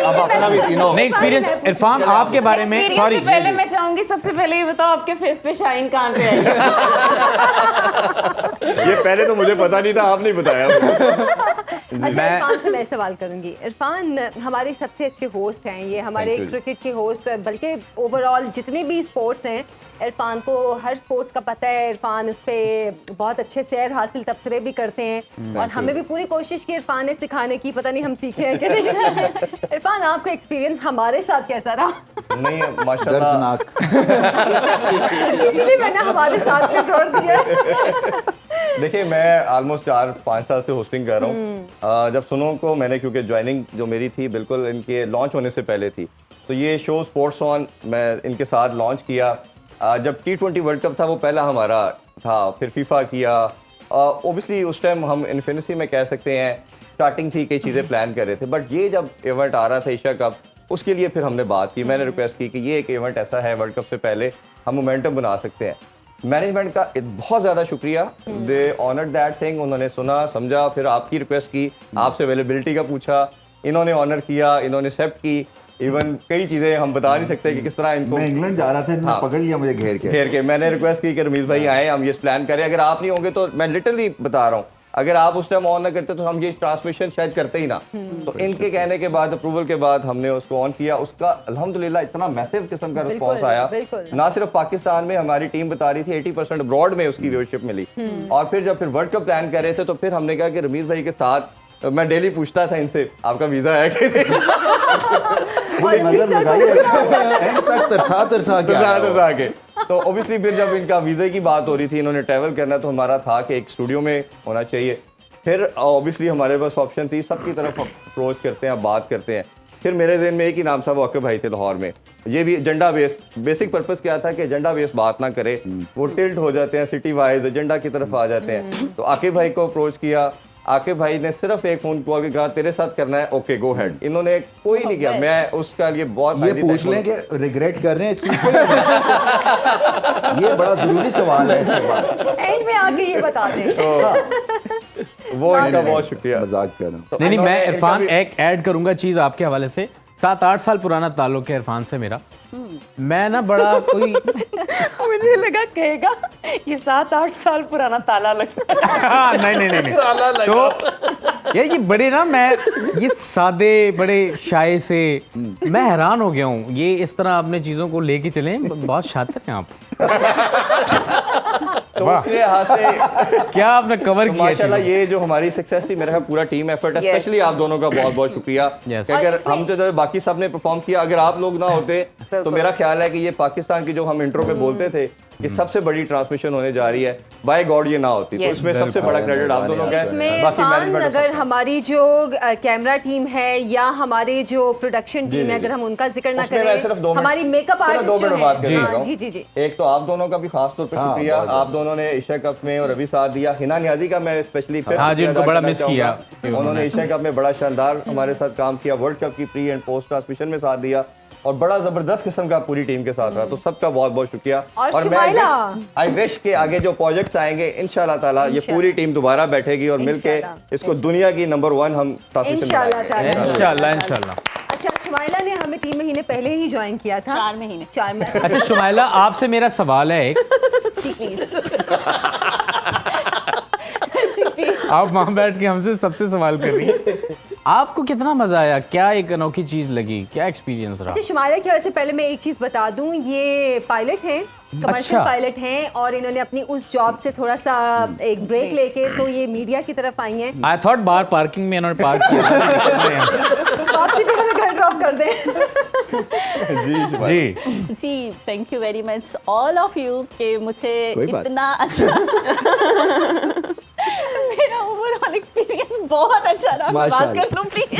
अब अपना भी सीनो। नहीं एक्सपीरियंस इरफान आपके बारे में, Experience सॉरी से पहले मैं चाहूंगी सबसे पहले ये बताओ आपके फेस पे शाइन कहाँ से आई? ये पहले तो मुझे पता नहीं था, आपने बताया। अच्छा इरफान से मैं सवाल करूंगी। इरफान हमारे सबसे अच्छे होस्ट हैं, ये हमारे Thank you। क्रिकेट के होस्ट, बल्कि ओवरऑल जितने भी स्पोर्ट्स हैं इरफान को हर स्पोर्ट्स का पता है। इरफान इस पे बहुत अच्छे सैर हासिल तबसरे भी करते हैं और हमें भी पूरी कोशिश की इरफान ने सिखाने की, पता नहीं हम सीखे हैं कि नहीं। इरफान आपका एक्सपीरियंस हमारे साथ कैसा रहा? नहीं माशाल्लाह, दर्दनाक। इसलिए मैंने हमारे साथ पे जोड़ दिया। देखिए मैं ऑलमोस्ट 4-5 साल से होस्टिंग कर रहा हूँ। जब सुनो को मैंने, क्योंकि ज्वाइनिंग जो मेरी थी बिल्कुल इनके लॉन्च होने से पहले थी, तो ये शो स्पोर्ट्स ऑन मैं इनके साथ लॉन्च किया। जब T20 वर्ल्ड कप था वो पहला हमारा था, फिर फीफा किया, ओबियसली उस टाइम हम इन्फिनिटी में कह सकते हैं स्टार्टिंग थी, कई चीज़ें प्लान कर रहे थे, बट ये जब इवेंट आ रहा था एशिया कप, उसके लिए फिर हमने बात की, मैंने रिक्वेस्ट की कि ये एक इवेंट ऐसा है वर्ल्ड कप से पहले हम मोमेंटम बना सकते हैं। मैनेजमेंट का बहुत ज़्यादा शुक्रिया, दे ऑनर्ड दैट थिंग, उन्होंने सुना समझा, फिर आपकी रिक्वेस्ट की, आपसे अवेलेबिलिटी का पूछा, इन्होंने ऑनर किया, इन्होंने एक्सेप्ट की। इवन कई चीज़ें हम बता नहीं सकते कि किस तरह इनको, मैं इंग्लैंड जा रहा था, इन्होंने पकड़ लिया मुझे घेर के। मैंने रिक्वेस्ट की कि रमीज भाई आए, हम ये प्लान करें, अगर आप नहीं होंगे तो मैं लिटरली बता रहा हूँ, अगर आप उस टाइम ऑन ना करते तो हम ये ट्रांसमिशन शायद करते ही ना। तो इनके कहने के बाद, अप्रूवल के बाद हमने उसको ऑन किया, उसका अल्हम्दुलिल्लाह इतना मैसिव किस्म का रिस्पॉन्स आया। ना सिर्फ पाकिस्तान में, हमारी टीम बता रही थी 80% अब्रॉड में उसकी व्यूअरशिप मिली। और फिर जब फिर वर्ल्ड कप प्लान कर रहे थे तो फिर हमने कहा कि रमीज भाई के साथ मैं डेली पूछता था इनसे, आपका वीजा है कि नहीं? नजर लगाई एंड तक तरसा के। तो ऑब्वियसली फिर जब इनका वीज़े की बात हो रही थी, इन्होंने ट्रैवल करना, तो हमारा था कि एक स्टूडियो में होना चाहिए। फिर ऑब्वियसली हमारे पास ऑप्शन थी, सबकी तरफ अप्रोच करते हैं, बात करते हैं। फिर मेरे ज़हन में एक ही नाम था, वो आकिब भाई थे लाहौर में। ये भी एजेंडा बेस, बेसिक पर्पस क्या था कि एजेंडा बेस बात ना करे, वो टिल्ट हो जाते हैं, सिटी वाइज एजेंडा की तरफ आ जाते हैं। तो आकिब भाई को अप्रोच किया, आकिब भाई ने सिर्फ एक फोन कॉल के कहा तेरे साथ करना है, ओके गो हेड। इन्होंने कोई नहीं किया, मैं उसका लिए बहुत ये पूछ लें कि रिग्रेट कर रहे हैं इस चीज को। ये बड़ा जरूरी सवाल है इसके बाद, एंड में आके ये बता दें। वो इनका बहुत शुक्रिया। मजाक कर रहा हूँ। नहीं, मैं इरफान एक ऐड करूंगा चीज़ आपके हवाले से। 7-8 साल पुराना ताल्लुक है इरफान से मेरा। मैं ना बड़ा कोई मुझे लगा कहेगा ये 7-8 साल पुराना ताला लगता है। नहीं तो यार ये बड़े ना, मैं ये सादे बड़े शाये से मैं हैरान हो गया हूँ। ये इस तरह अपने चीज़ों को लेके चलें, बहुत शातिर हैं आप। तो उसके लिहाज से क्या आपने कवर तो किया माशाल्लाह चीज़ों ये जो हमारी सक्सेस थी, मेरा पूरा टीम एफर्ट है, स्पेशली आप दोनों का बहुत बहुत शुक्रिया। Yes. कि अगर हम जो बाकी सब ने परफॉर्म किया, अगर आप लोग ना होते तो मेरा ख्याल है कि ये पाकिस्तान की जो हम इंट्रो पे बोलते थे कि सबसे बड़ी ट्रांसमिशन होने जा रही है, बाय गॉड ये ना होती तो Yes. इसमें सबसे बड़ा क्रेडिट आप दोनों का है। इसमें बाकी फान, मैनेजमेंट अगर हमारी जो कैमरा टीम है या हमारे जो प्रोडक्शन टीम जी, है, अगर हम उनका जिक्र ना उसमें मैं सिर्फ करें, 2 मिनट, हमारी मेकअप सिर्फ 2 आर्टिस्ट जो मिनट बात है, करने हाँ, लगा जी जी जी, हूं। एक तो आप दोनों का भी खास तौर पे शुक्रिया, आप दोनों ने एशिया कप में और अभी साथ दिया। हिना नियाजी का मैं स्पेशली फिर हाँ जी, शुक्रिया उनको अदा बड़ा करना मिस किया। चाहूंगा। उन्होंने एशिया कप में बड़ा शानदार हमारे साथ काम किया, वर्ल्ड कप की प्री एंड पोस्ट ट्रांसमिशन में साथ दिया और बड़ा जबरदस्त किस्म का पूरी टीम के साथ रहा। तो सबका बहुत बहुत शुक्रिया। और शुमाइला, आई विश के आगे जो प्रोजेक्ट्स आएंगे इंशाल्लाह ताला ये पूरी टीम दोबारा बैठेगी और मिलके इसको दुनिया की नंबर 1 हम ट्रांसमिशन इंशाल्लाह बनाएंगे। ताला। इंशाल्लाह। अच्छा, शुमाइला ने हमें 3 महीने पहले ही ज्वाइन किया था। 4 महीने। 4 महीने। अच्छा शुमाइला, आपसे मेरा सवाल है एक। जी प्लीज। आप वहां बैठ के हमसे सबसे सवाल कर रही हैं। आपको कितना मजा आया, क्या एक अनोखी चीज लगी, क्या एक्सपीरियंस रहा? अच्छा, शुमाइला की वजह से पहले मैं एक चीज बता दूं, ये पायलट हैं, कमर्शियल अच्छा। पायलट हैं और इन्होंने अपनी उस जॉब से थोड़ा सा एक ब्रेक लेके तो ये मीडिया की तरफ आई हैं। आई थॉट बाहर पार्किंग में इन्होंने पार्क किया। वापसी पे हमें घर ड्रॉप कर दें। जी जी, thank you very much all of you कि मुझे कोई बात इतना अच्छा मेरा ओवरऑल एक्सपीरियंस बहुत अच्छा रहा। मैं बात कर लूं प्लीज।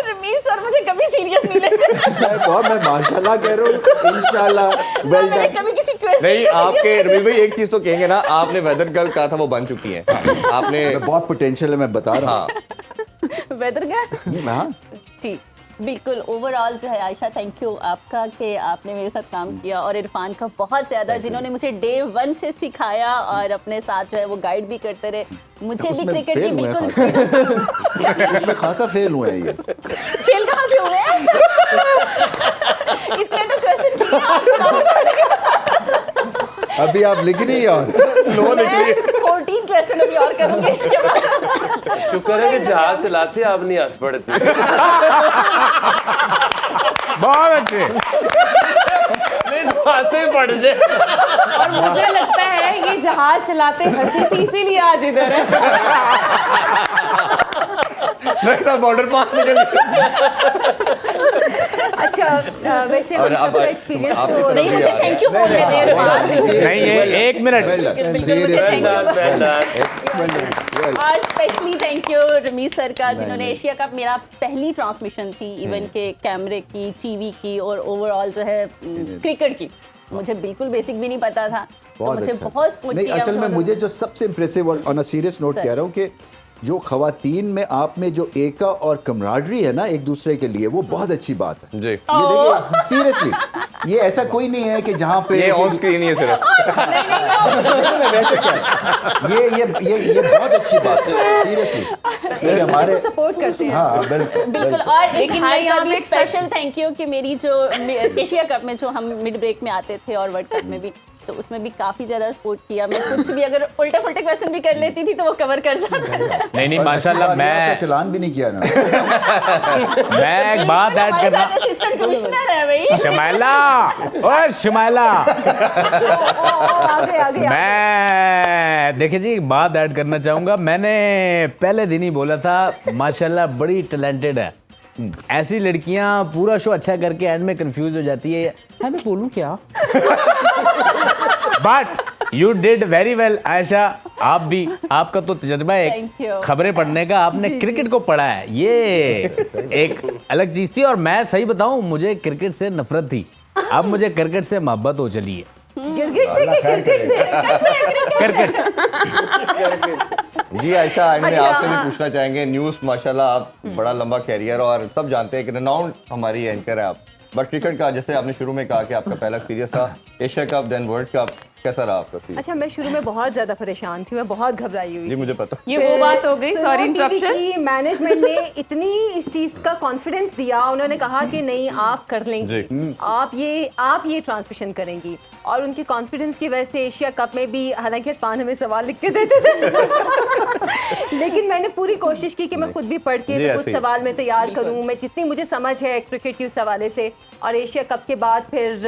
रमीज सर मुझे कभी सीरियस नहीं लेते। मैं माशाल्लाह कह रहा हूँ, इंशाल्लाह वेल मैंने डन। कभी किसी क्वेश्चन नहीं, आपके रवि भाई एक चीज तो कहेंगे ना, आपने वेदर गर्ल कहा था वो बन चुकी हैं आपने। बहुत पोटेंशियल है, मैं बता रहा हूँ। Weather girl. हाँ जी बिल्कुल, ओवरऑल जो है आयशा थैंक यू आपका कि आपने मेरे साथ काम किया और इरफान का बहुत ज़्यादा, जिन्होंने मुझे डे 1 से सिखाया और अपने साथ जो है वो गाइड भी करते रहे। मुझे भी उसमें क्रिकेट की fail हुए बिल्कुल इसमें खासा फेल हुए हैं ये। खेल कहाँ से हुए हैं? इतने तो क्वेश्चन किए अभी आप लिख रही हैं और 14 क्वेश्चन अभी और करूंगी इसके बाद। शुक्र है कि जहाज चलाते आप नहीं हंस पड़ते। बहुत अच्छे। नहीं तो हंसे पड़ जाए। और मुझे लगता है ये जहाज चलाते हंसी थी इसीलिए आज इधर है। नहीं था बॉर्डर पार निकल। अच्छा, वैसे हम सबका एक्सपीरियंस आपने तो तो नहीं, मुझे थैंक यू बोलने दे इरफान। नहीं, ये एक मिनट। बिल्कुल मुझे थैंक यू। और specially thank you Rameez sir का, जिन्होंने एशिया कप मेरा पहली ट्रांसमिशन थी इवन के कैमरे की, टीवी की और ओवरऑल जो है क्रिकेट की, मुझे बिल्कुल बेसिक भी नहीं पता था। बहुत मुझे अच्छा। बहुत सपोर्ट नहीं, किया असल में उन्होंने। मुझे जो सबसे इम्प्रेसिव और on a serious note sir. कह रहा हूँ कि जो खवातीन में आप में जो एका और कमराडरी है ना एक दूसरे के लिए, वो बहुत अच्छी बात है। जी ये देखिए सीरियसली, ये ऐसा कोई नहीं है कि जहाँ पे ये ऑन स्क्रीन ही है सिर्फ। वैसे क्या है? ये बहुत अच्छी बात है सीरियसली। हमारे हमारे सपोर्ट करते हैं। हाँ बिल्कुल बिल्कुल। और इस लेकिन हार मैं का यहाँ भी पे एक स्पेशल थैंक यू कि मेरी जो एशिया कप में जो हम मिड ब्रेक में आते थे और वर्ल्ड कप में भी, तो उसमें भी काफी ज्यादा सपोर्ट किया। मैं कुछ भी अगर उल्टे फुल्टे क्वेश्चन भी कर लेती थी तो वो कवर कर जाता था। नहीं और माशाल्लाह, अच्छी बात है, आपका मैं चलान भी नहीं किया ना। एक बात ऐड हमारे करना। साथ असिस्टेंट कमिश्नर है भाई। शमाइला, ओए शमाइला, आगे मैं देखिए जी एक बात ऐड करना चाहूंगा। मैंने पहले दिन ही बोला था माशाल्लाह बड़ी टैलेंटेड है। ऐसी लड़कियां पूरा शो अच्छा करके एंड में कंफ्यूज हो जाती है, मैं बोलूं क्या। But you did very well Ayesha. आप भी, आपका तो तजर्बा Thank है you. खबरें पढ़ने का, आपने क्रिकेट को पढ़ा है, ये एक अलग चीज थी। और मैं सही बताऊं, मुझे क्रिकेट से नफरत थी, अब मुझे क्रिकेट से मोहब्बत हो चली है। गिरगिट से कि क्रिकेट से? क्रिकेट जी आयशा, एंड में अच्छा, आपसे भी हाँ। पूछना चाहेंगे, न्यूज़ माशाल्लाह आप बड़ा लंबा कैरियर और सब जानते हैं कि रिनाउंड हमारी एंकर है आप, बट क्रिकेट का जैसे आपने शुरू में कहा कि आपका पहला एक्सपीरियंस था Asia cup then world cup, कैसा रहा आपका फील? अच्छा, मैं शुरू में बहुत ज्यादा परेशान थी, मैं बहुत घबराई हुई जी थी। मुझे पता। ये वो बात हो गई, सुनो सॉरी टीवी इंटरप्शन। की मैनेजमेंट ने इतनी इस चीज का कॉन्फिडेंस दिया, उन्होंने कहा कि नहीं आप कर लेंगी, आप ये ट्रांसमिशन करेंगी। और उनके कॉन्फिडेंस की वजह से एशिया कप में भी, हालांकि इरफान हमें सवाल लिख के देते थे लेकिन मैंने पूरी कोशिश की कि मैं खुद भी पढ़ के जी, तो ऐसे कुछ ही। सवाल मैं तैयार करूं, मैं जितनी मुझे समझ है क्रिकेट की उस हवाले से। और एशिया कप के बाद फिर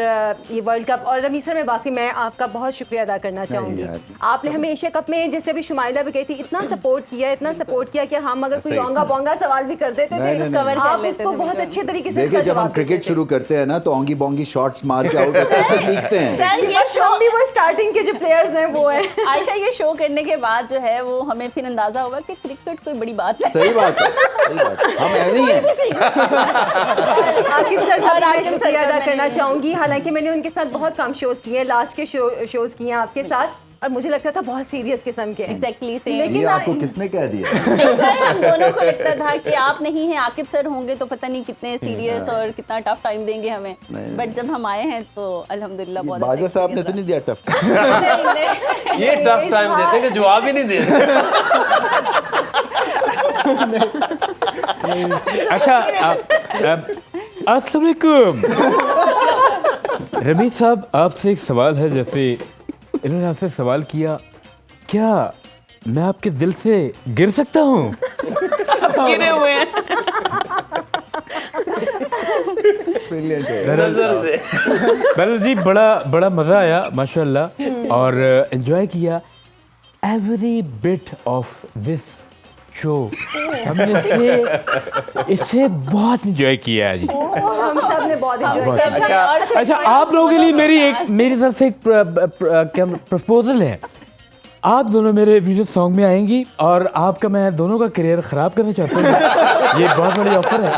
ये वर्ल्ड कप। और रमीज सर, मैं बाकी मैं आपका बहुत शुक्रिया अदा करना चाहूंगी। यार। आपने हमें एशिया कप में, जैसे अभी शुमाइला भी कही थी, इतना सपोर्ट किया कि हम अगर कोई रोंगा बोंगा सवाल भी कर देते नहीं, थे नहीं, तो नहीं। आप कर लेते उसको थे, बहुत बिल्कुल। अच्छे तरीके से देखिए उसका जब हम जवाब क्रिकेट देते थे। शुरू करते हैं ना तो ओंगी बोंगी शॉट्स मार के आउट होते हैं, ऐसे सीखते हैं। सर ये बस हम भी वो स्टार्टिंग के जो प्लेयर्स हैं वो हैं। आयशा, ये शो करने के बाद जो है वो हमें फिर अंदाजा होगा कि क्रिकेट कोई बड़ी बात है। सही बात है, सही बात है। हम ऐसे ही हैं। आकिब सर का और भी मैं आकिब सर शुक्रिया का अदा मैंने करना भी। चाहूंगी। हालांकि मैंने उनके साथ बहुत कम शोज किए हैं, लास्ट के शोज किए हैं आपके साथ, और मुझे लगता था बहुत सीरियस किस्म के। Exactly same. लेकिन ये आपको किसने कह दिया? सर हम दोनों को लगता था कि आप नहीं हैं, आकिब सर होंगे तो पता नहीं कितने सीरियस और कितना टफ टाइम देंगे हमें। बट जब हम आए हैं तो अल्हम्दुलिल्लाह बहुत बाजा अच्छा साहब ने तो नहीं दिया टफ। नहीं, नहीं। ये टफ टाइम देते हैं कि जवाब ही नहीं देते। अच्छा, अस्सलाम वालेकुम रमीज साहब, आपसे एक सवाल है। जैसे इन्होंने आपसे सवाल किया, क्या मैं आपके दिल से गिर सकता हूँ? गिरे हुए हैं। ब्रिलियंट है। नजर से। बहरहाल जी बड़ा मज़ा आया माशाल्लाह, और एंजॉय किया every bit of this show. हमने इससे बहुत एंजॉय किया है जी। हम सब ने बहुत एंजॉय सब किया। ने और सिर्फ अच्छा, आप लोगों के लिए मेरी तरफ से एक प्रपोजल है। आप दोनों मेरे वीडियो सॉन्ग में आएंगी और आपका, मैं दोनों का करियर खराब करना चाहता हूँ। ये बहुत बड़ी ऑफर है,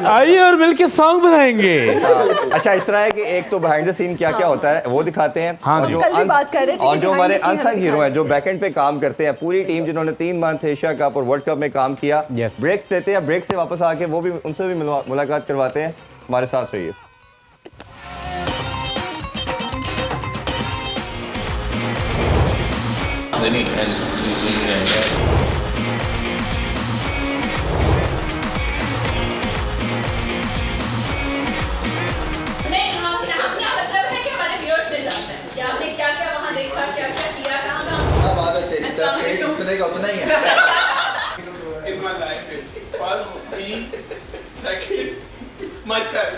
आइए और मिलके सॉन्ग बनाएंगे। अच्छा, इस तरह है कि एक तो बिहाइंड द सीन क्या क्या होता है वो दिखाते हैं, हाँ और जी। जो कल भी बात कर रहे थे और कि जो behind हमारे the scene अनसंग हमें हीरो हैं, जो दिखाएं। बैकएंड पे काम करते हैं, पूरी टीम जिन्होंने 3 मंथ एशिया कप और वर्ल्ड कप में काम किया, Yes. ब्रेक देते हैं, ब्रेक से वापस आके वो भी उनसे भी मुलाकात करवाते हैं। हमारे साथ रहिए। नहीं, अपना मतलब है कि हमारे व्यूअर्स से जानते हैं कि आपने क्या क्या वहाँ देखा, क्या क्या किया, कहाँ अब आदत तेरी तरफ क्रेडिट उतने का उतना ही है। in my life is first me, second myself.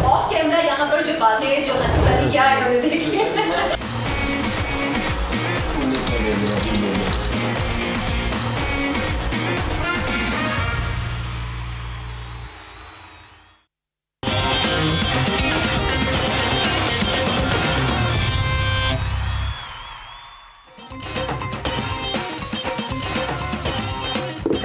Of camera यहाँ पर जो बातें, जो हंसी वाली क्या है, इन्होंने देखी है।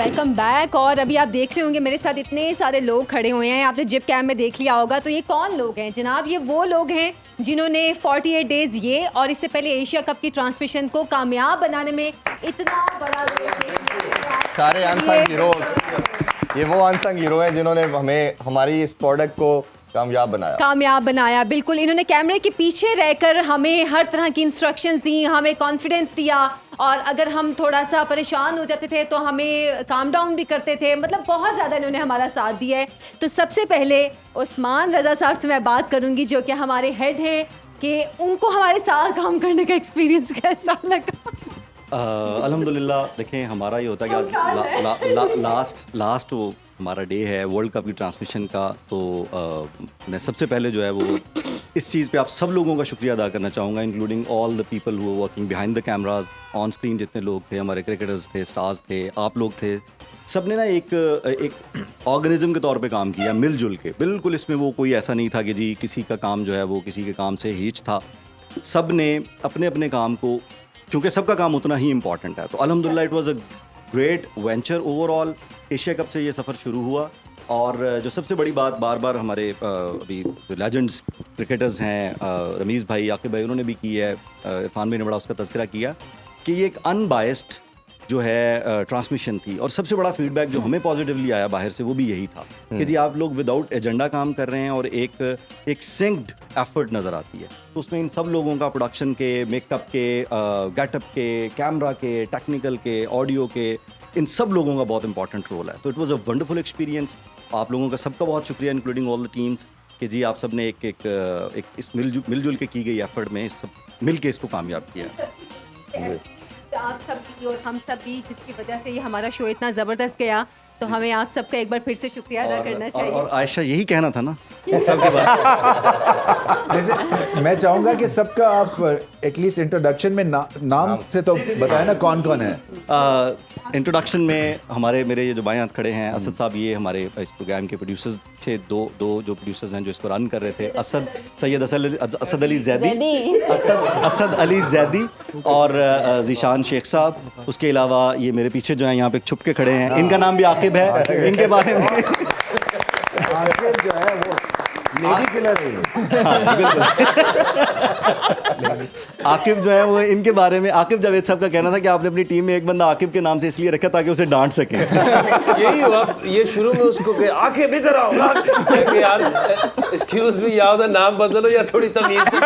Welcome back. और अभी आप देख रहे होंगे मेरे साथ इतने सारे लोग खड़े हुए हैं, आपने जिप कैम में देख लिया होगा। तो ये कौन लोग हैं जनाब? ये वो लोग हैं जिन्होंने 48 डेज ये और इससे पहले एशिया कप की ट्रांसमिशन को कामयाब बनाने में इतना बड़ा रोल किया। सारे अनसंग हीरोज, ये वो अनसंग हीरो हैं जिन्होंने हमें हमारी इस प्रोडक्ट को कामयाब बनाया। बिल्कुल, इन्होंने कैमरे के पीछे रहकर हमें हर तरह की इंस्ट्रक्शंस दी, हमें कॉन्फिडेंस दिया, और अगर हम थोड़ा सा परेशान हो जाते थे तो हमें काम डाउन भी करते थे। मतलब बहुत ज़्यादा इन्होंने हमारा साथ दिया है। तो सबसे पहले उस्मान रज़ा साहब से मैं बात करूंगी जो कि हमारे हेड हैं, कि उनको हमारे साथ काम करने का एक्सपीरियंस कैसा लगा? अल्हम्दुलिल्लाह, देखें हमारा ये होता है कि आज लास्ट वो हमारा डे है वर्ल्ड कप की ट्रांसमिशन का। तो मैं सबसे पहले जो है वो इस चीज़ पे आप सब लोगों का शुक्रिया अदा करना चाहूँगा, including all the people who working behind the cameras, on screen जितने लोग थे, हमारे क्रिकेटर्स थे, स्टार्स थे, आप लोग थे, सब ने ना एक ऑर्गेनिज्म के तौर पे काम किया मिलजुल के। बिल्कुल इसमें वो कोई ऐसा नहीं था कि जी किसी का काम जो है वो किसी के काम से हीच था। सब ने अपने अपने काम को, क्योंकि सबका काम उतना ही इम्पॉर्टेंट है। तो अल्हम्दुलिल्लाह it was a great venture overall. Asia cup से ये सफ़र शुरू हुआ, और जो सबसे बड़ी बात बार बार हमारे अभी जो लेजेंड्स क्रिकेटर्स हैं, रमीज़ भाई, आकिब भाई, उन्होंने भी की है, इरफान भाई ने बड़ा उसका तज़किरा किया कि ये एक अनबायस्ड जो है ट्रांसमिशन थी। और सबसे बड़ा फीडबैक जो हमें पॉजिटिवली आया बाहर से वो भी यही था कि जी आप लोग विदाउट एजेंडा काम कर रहे हैं और एक सिंक्ड एफर्ट नज़र आती है। तो उसमें इन सब लोगों का प्रोडक्शन के, मेकअप के, गेटअप के, कैमरा के, टेक्निकल के, ऑडियो के, इन सब लोगों का बहुत इंपॉर्टेंट रोल है। तो it was a wonderful experience. आप लोगों का सबका बहुत शुक्रिया, इंक्लूडिंग ऑल द टीम्स, कि जी आप सब ने एक इस मिलजुल के की गई एफर्ट में सब मिल के इसको कामयाब किया। आप सब भी और हम सब भी, जिसकी वजह से ये हमारा शो इतना ज़बरदस्त गया, तो हमें आप सबका एक बार फिर से शुक्रिया अदा करना चाहिए। और आयशा यही कहना था ना सबके बात। जैसे मैं चाहूंगा कि सबका आप एटलीस्ट इंट्रोडक्शन में नाम से तो बताएं ना कौन कौन है। इंट्रोडक्शन में मेरे ये जो बाएं हाथ खड़े हैं असद साहब, ये हमारे इस प्रोग्राम के प्रोड्यूसर्स थे। दो जो प्रोड्यूसर्स हैं जो इसको रन कर रहे थे, सैयद असद अली जैदी और ज़ीशान शेख साहब। उसके अलावा ये मेरे पीछे जो है यहाँ पे छुप के खड़े हैं, इनका नाम भी आकिब है। इनके बारे में आकिब जो है वो लेडी किलर है। आकिब जो है वो, इनके बारे में आकिब जावेद साहब का कहना था कि आपने अपनी टीम में एक बंदा आकिब के नाम से इसलिए रखा ताकि उसे डांट सके। यही हुआ, ये शुरू में उसको कहे आकिब इधर आओ यार, एक्सक्यूज मी, या तो नाम बदलो या थोड़ी तमीज से।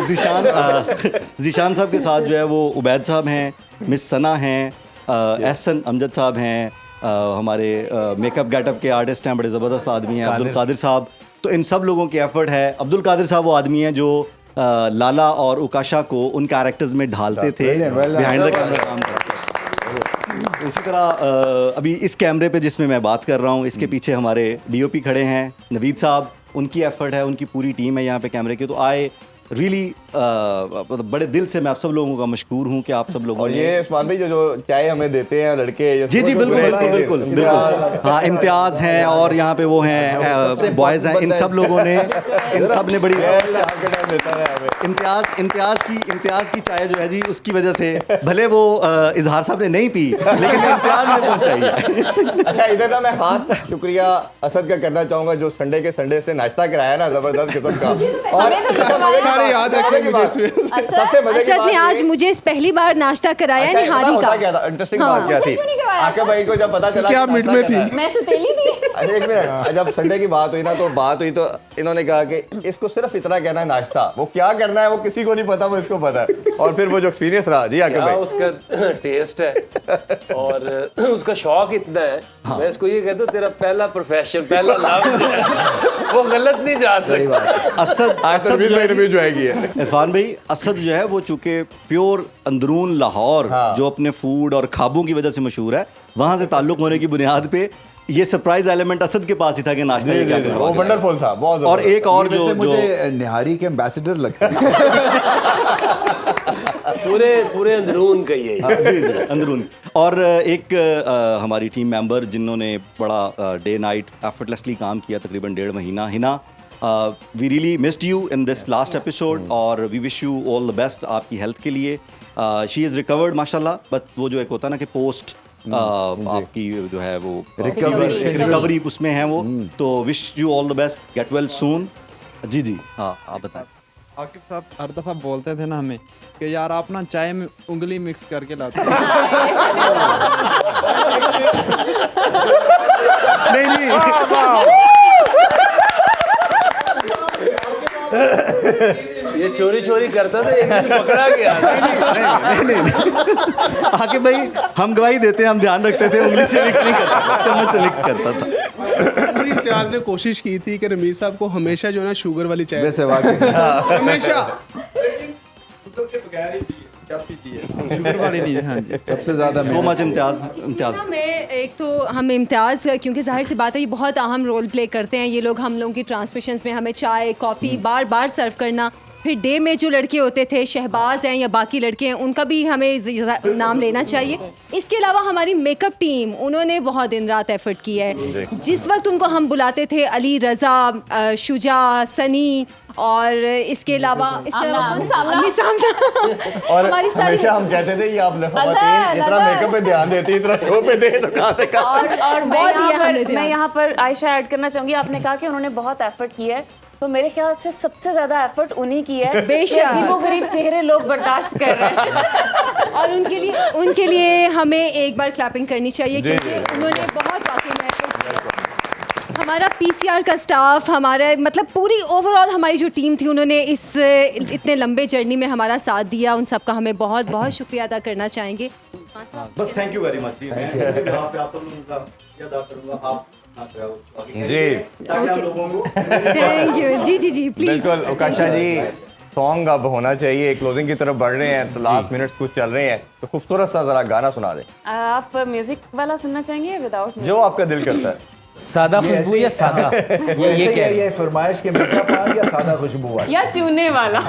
ज़ीशान साहब के साथ जो है वो उबैद साहब हैं, मिस सना हैं, एहसन अमजद साहब हैं, हमारे मेकअप गेटअप के आर्टिस्ट हैं, बड़े ज़बरदस्त आदमी हैं, अब्दुल कादिर साहब। तो इन सब लोगों की एफर्ट है। अब्दुल कादिर साहब वो आदमी हैं जो लाला और उकाशा को उन कैरेक्टर्स में ढालते थे, बिहाइंड द कैमरा काम करते थे। इसी तरह अभी इस कैमरे पे जिसमें मैं बात कर रहा हूँ, इसके पीछे हमारे डीओपी खड़े हैं नवीद साहब, उनकी एफर्ट है, उनकी पूरी टीम है यहाँ पे कैमरे की। तो आए रियली बड़े दिल से मैं आप सब लोगों का मशकूर हूँ कि आप सब लोगों ने ये उस्मान भाई जो चाय हमें देते हैं लड़के, जी बिल्कुल हाँ, इम्तियाज़ हैं और यहाँ पे वो हैं बॉयज़ हैं, इन सब लोगों ने बड़ी इम्तियाज़ की चाय जो है जी, उसकी वजह से भले वो इजहार साहब ने नहीं पी लेकिन इम्तियाज़ ने पहुँचाई। अच्छा, इधर ना मैं खास शुक्रिया असद का करना चाहूँगा जो संडे के संडे से नाश्ता कराया ना, ज़बरदस्त किस्म का। और सारे याद रखेंगे मुझे इसमें। सबसे मजे की असद ने आज मुझे पहली बार नाश्ता कराया निहारी का। क्या था इंटरेस्टिंग बात क्या थी? आकिब भाई को जब पता चला क्या मिड में थी, मैं सुतेली थी। अरे एक मिनट, जब संडे की बात हुई ना तो इन्होंने कहा कि इसको सिर्फ इतना कहना है नाश्ता, वो क्या करना है वो किसी को नहीं पता, वो इसको पता है। और फिर वो जो एक्सपीरियंस रहा जी आकिब भाई, उसका टेस्ट है और उसका शौक इतना है। हाँ। मैं इसको ये कहता हूँ तेरा पहला प्रोफेशन, पहला लफ्ज़ है, वो गलत नहीं जा सकता। असद जो है इरफान भाई, असद जो है वो चूंकि प्योर अंदरून लाहौर जो अपने फूड और खाबों की वजह से मशहूर है, वहाँ से ताल्लुक होने की बुनियाद पे ये सरप्राइज एलिमेंट असद के पास ही था कि नाश्ता ये क्या करवा, वो वंडरफुल था बहुत। और एक और जो मुझे निहारी के एम्बेसडर लगता है। पूरे अंदरून का ही है। जी अंदरून। और एक हमारी टीम मेंबर जिन्होंने बड़ा डे नाइट एफर्टलेसली काम किया, तकरीबन 1.5 महीना, Hina, we really missed you in this last episode और we wish you all the best आपकी हेल्थ के लिए. शी इज़ रिकवर्ड माशाल्लाह, बट वो जो एक होता है ना कि पोस्ट आपकी जो है वो रिकवरी उसमें है वो. तो wish you all the best, get well soon. जी हाँ, आप बताएं. आकिब साहब हर दफ़ा बोलते थे ना हमें कि यार आप ना चाय में उंगली मिक्स करके लाते हैं. नहीं ये चोरी चोरी करता था, एक दिन पकड़ा गया. नहीं. आकिब भाई हम गवाही देते हैं, हम ध्यान रखते थे, उंगली से मिक्स नहीं करता था, चम्मच से मिक्स करता था. पूरी इम्तियाज ने कोशिश की थी कि रमीज साहब को हमेशा जो है ना शुगर वाली चाय वैसे वाकई हमेशा शुगर वाली नहीं है. हाँ जी, सबसे ज़्यादा सो मच इम्तियाज. हमें एक तो हम इम्तियाज़, क्योंकि जाहिर सी बात है ये बहुत अहम रोल प्ले करते हैं ये लोग हम लोगों की ट्रांसमिशंस में. हमें चाय कॉफ़ी बार बार सर्व करना. फिर डे में जो लड़के होते थे, शहबाज हैं या बाकी लड़के हैं, उनका भी हमें नाम लेना चाहिए. इसके अलावा हमारी मेकअप टीम, उन्होंने बहुत दिन रात एफर्ट की है. जिस वक्त उनको हम बुलाते थे, अली रज़ा, शुजा, सनी और इसके अलावा अम्मी सामना और हमारी सारी हमेशा हम कहते थे ये आप ख़वातीन इतना मेकअप पे ध्यान देती, इतना शो पे दे तो कहाँ से कहाँ. और बहुत दिया हमने ध्यान. मैं यहाँ पर आयशा ऐड करना चाहूँगी. आपने कहा कि उन्होंने बहुत एफर्ट किया है, तो मेरे ख्याल से सबसे ज्यादा एफर्ट उन्हीं की है. बेशक. वो गरीब चेहरे लोग बर्दाश्त कर रहे हैं. और उनके लिए हमें एक बार क्लैपिंग करनी चाहिए क्योंकि उन्होंने बहुत वाकई में एफर्ट्स किए. हमारा पीसीआर का स्टाफ, हमारे मतलब पूरी ओवरऑल हमारी जो टीम थी, उन्होंने इस इतने लंबे जर्नी में हमारा साथ दिया. उन सब का हमें बहुत बहुत शुक्रिया अदा करना चाहेंगे. बस थैंक यू वेरी मच. जी थैंक यू. जी प्लीज. बिल्कुल उकाशा जी, सॉन्ग अब होना चाहिए, क्लोजिंग की तरफ बढ़ रहे हैं तो लास्ट मिनट्स कुछ चल रहे हैं, तो खूबसूरत सा जरा गाना सुना दें. आप म्यूजिक वाला सुनना चाहेंगे विदाउट? जो आपका दिल करता है. सादा खुशबू या सादा, ये क्या है? ये फरमाइश के मीठा पान या सादा खुशबू वाला या चूने वाला.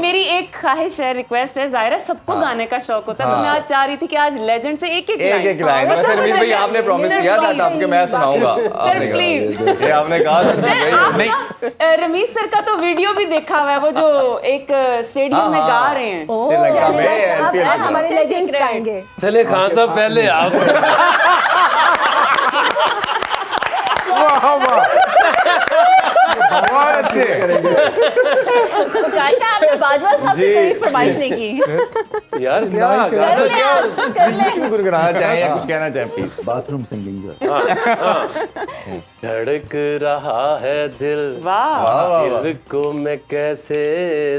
मेरी एक ख्वाहिश है, रिक्वेस्ट है. जाहिर है सबको गाने का शौक होता है, तो मैं आज चाह रही थी कि आज लेजेंड से एक लाइन. वैसे रमीज भाई आपने प्रॉमिस किया था तब कि मैं सुनाऊंगा. Sir please. ये आपने कहा था. रमीज सर का तो वीडियो भी देखा हुआ है, वो जो एक स्टेडियम में गा रहे हैं. श्रीलंका में अब हमारे लेजेंड्स गाएंगे. चले खान साहब पहले आप. बहुत अच्छे. काशा, आपने बाजवा साहब से कोई फरमाइश नहीं की? यार क्या कर ले. कुछ गुनगुनाना चाहें या कुछ कहना चाहें प्लीज. बाथरूम सिंगिंग जो धड़क रहा है दिल, वाह. दिल को मैं कैसे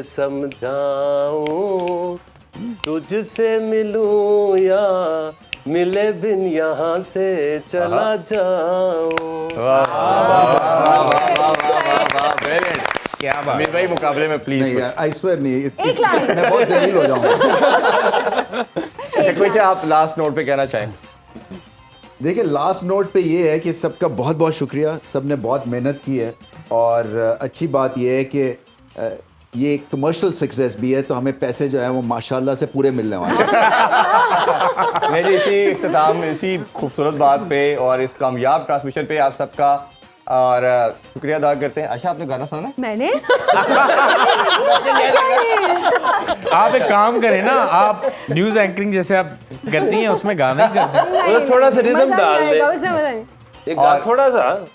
समझाऊं, तुझसे मिलूं या मिले बिन यहाँ से चला जाऊं. क्या बात. अमित भाई मुकाबले में प्लीज. नहीं यार, आई स्वेयर नहीं, मैं बहुत जलील हो जाऊंगा. अच्छा कुछ आप लास्ट नोट पे कहना चाहें. देखिए, लास्ट नोट पे ये है कि सबका बहुत बहुत शुक्रिया. सबने बहुत मेहनत की है और अच्छी बात ये है कि ये एक कमर्शियल सक्सेस भी है, तो हमें पैसे जो है वो माशाल्लाह से पूरे मिलने वाले हैं. नहीं जी, इसी इख्तिताम, इसी खूबसूरत बात पे और इस कामयाब ट्रांसमिशन पे आप सबका और शुक्रिया अदा करते हैं. अच्छा आपने गाना सुना? मैंने आप एक काम करें ना, आप न्यूज एंकरिंग जैसे आप करती हैं उसमें गाना ही करते हैं. थोड़ा सा रिदम डाल दे. उसमें मजा नहीं. एक गा थोड़ा सा.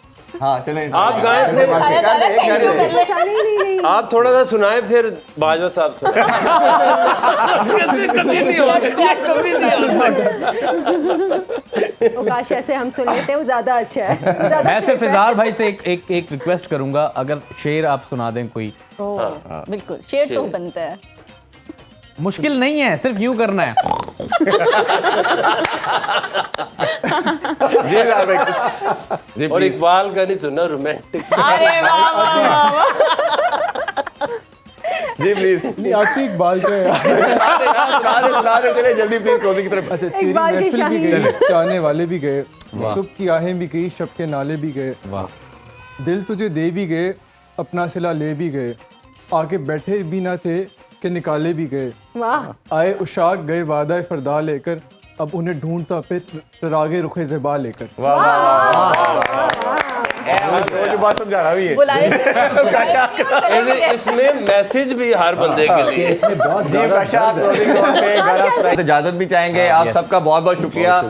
हाँ चलें. आप गाएं फिर आप थोड़ा सा सुनाएं, फिर बाजवा साहब सुनाएं. कभी नहीं हो. काश ऐसे हम सुन लेते हैं, वो ज्यादा अच्छा है. मैं सिर्फ इजहार भाई से एक रिक्वेस्ट करूंगा, अगर शेर आप सुना दें कोई. बिल्कुल, शेर तो बनता है. मुश्किल नहीं है, सिर्फ यूं करना है. और इकबाल का नहीं सुना, रोमांटिक. अरे वाह वाह वाह. जी प्लीज. नहीं आती इकबाल जो है. सुना दे चले जल्दी प्लीज क्लोजिंग की तरफ. अच्छा, तेरी इकबाल की महफिल भी शाही. गई, चाहने वाले भी गए, सुबह की आहें भी गई, शब के नाले भी गए, वाह. दिल तुझे दे भी गए, अपना सिला ले भी गए, आगे बैठे भी ना थे कि निकाले भी गए. वाह. आए उशाक गए वादा फरदा लेकर, अब उन्हें ढूंढता फिर रागे रुखे ज़िबा लेकर. वो जो बात समझाना भी है इसमें मैसेज भी हर बंदे के लिए इसमें बहुत जी ज्यादा वर्षा, closing note पे गाना सुनाइए। इजाजत भी चाहेंगे आप सबका बहुत बहुत शुक्रिया।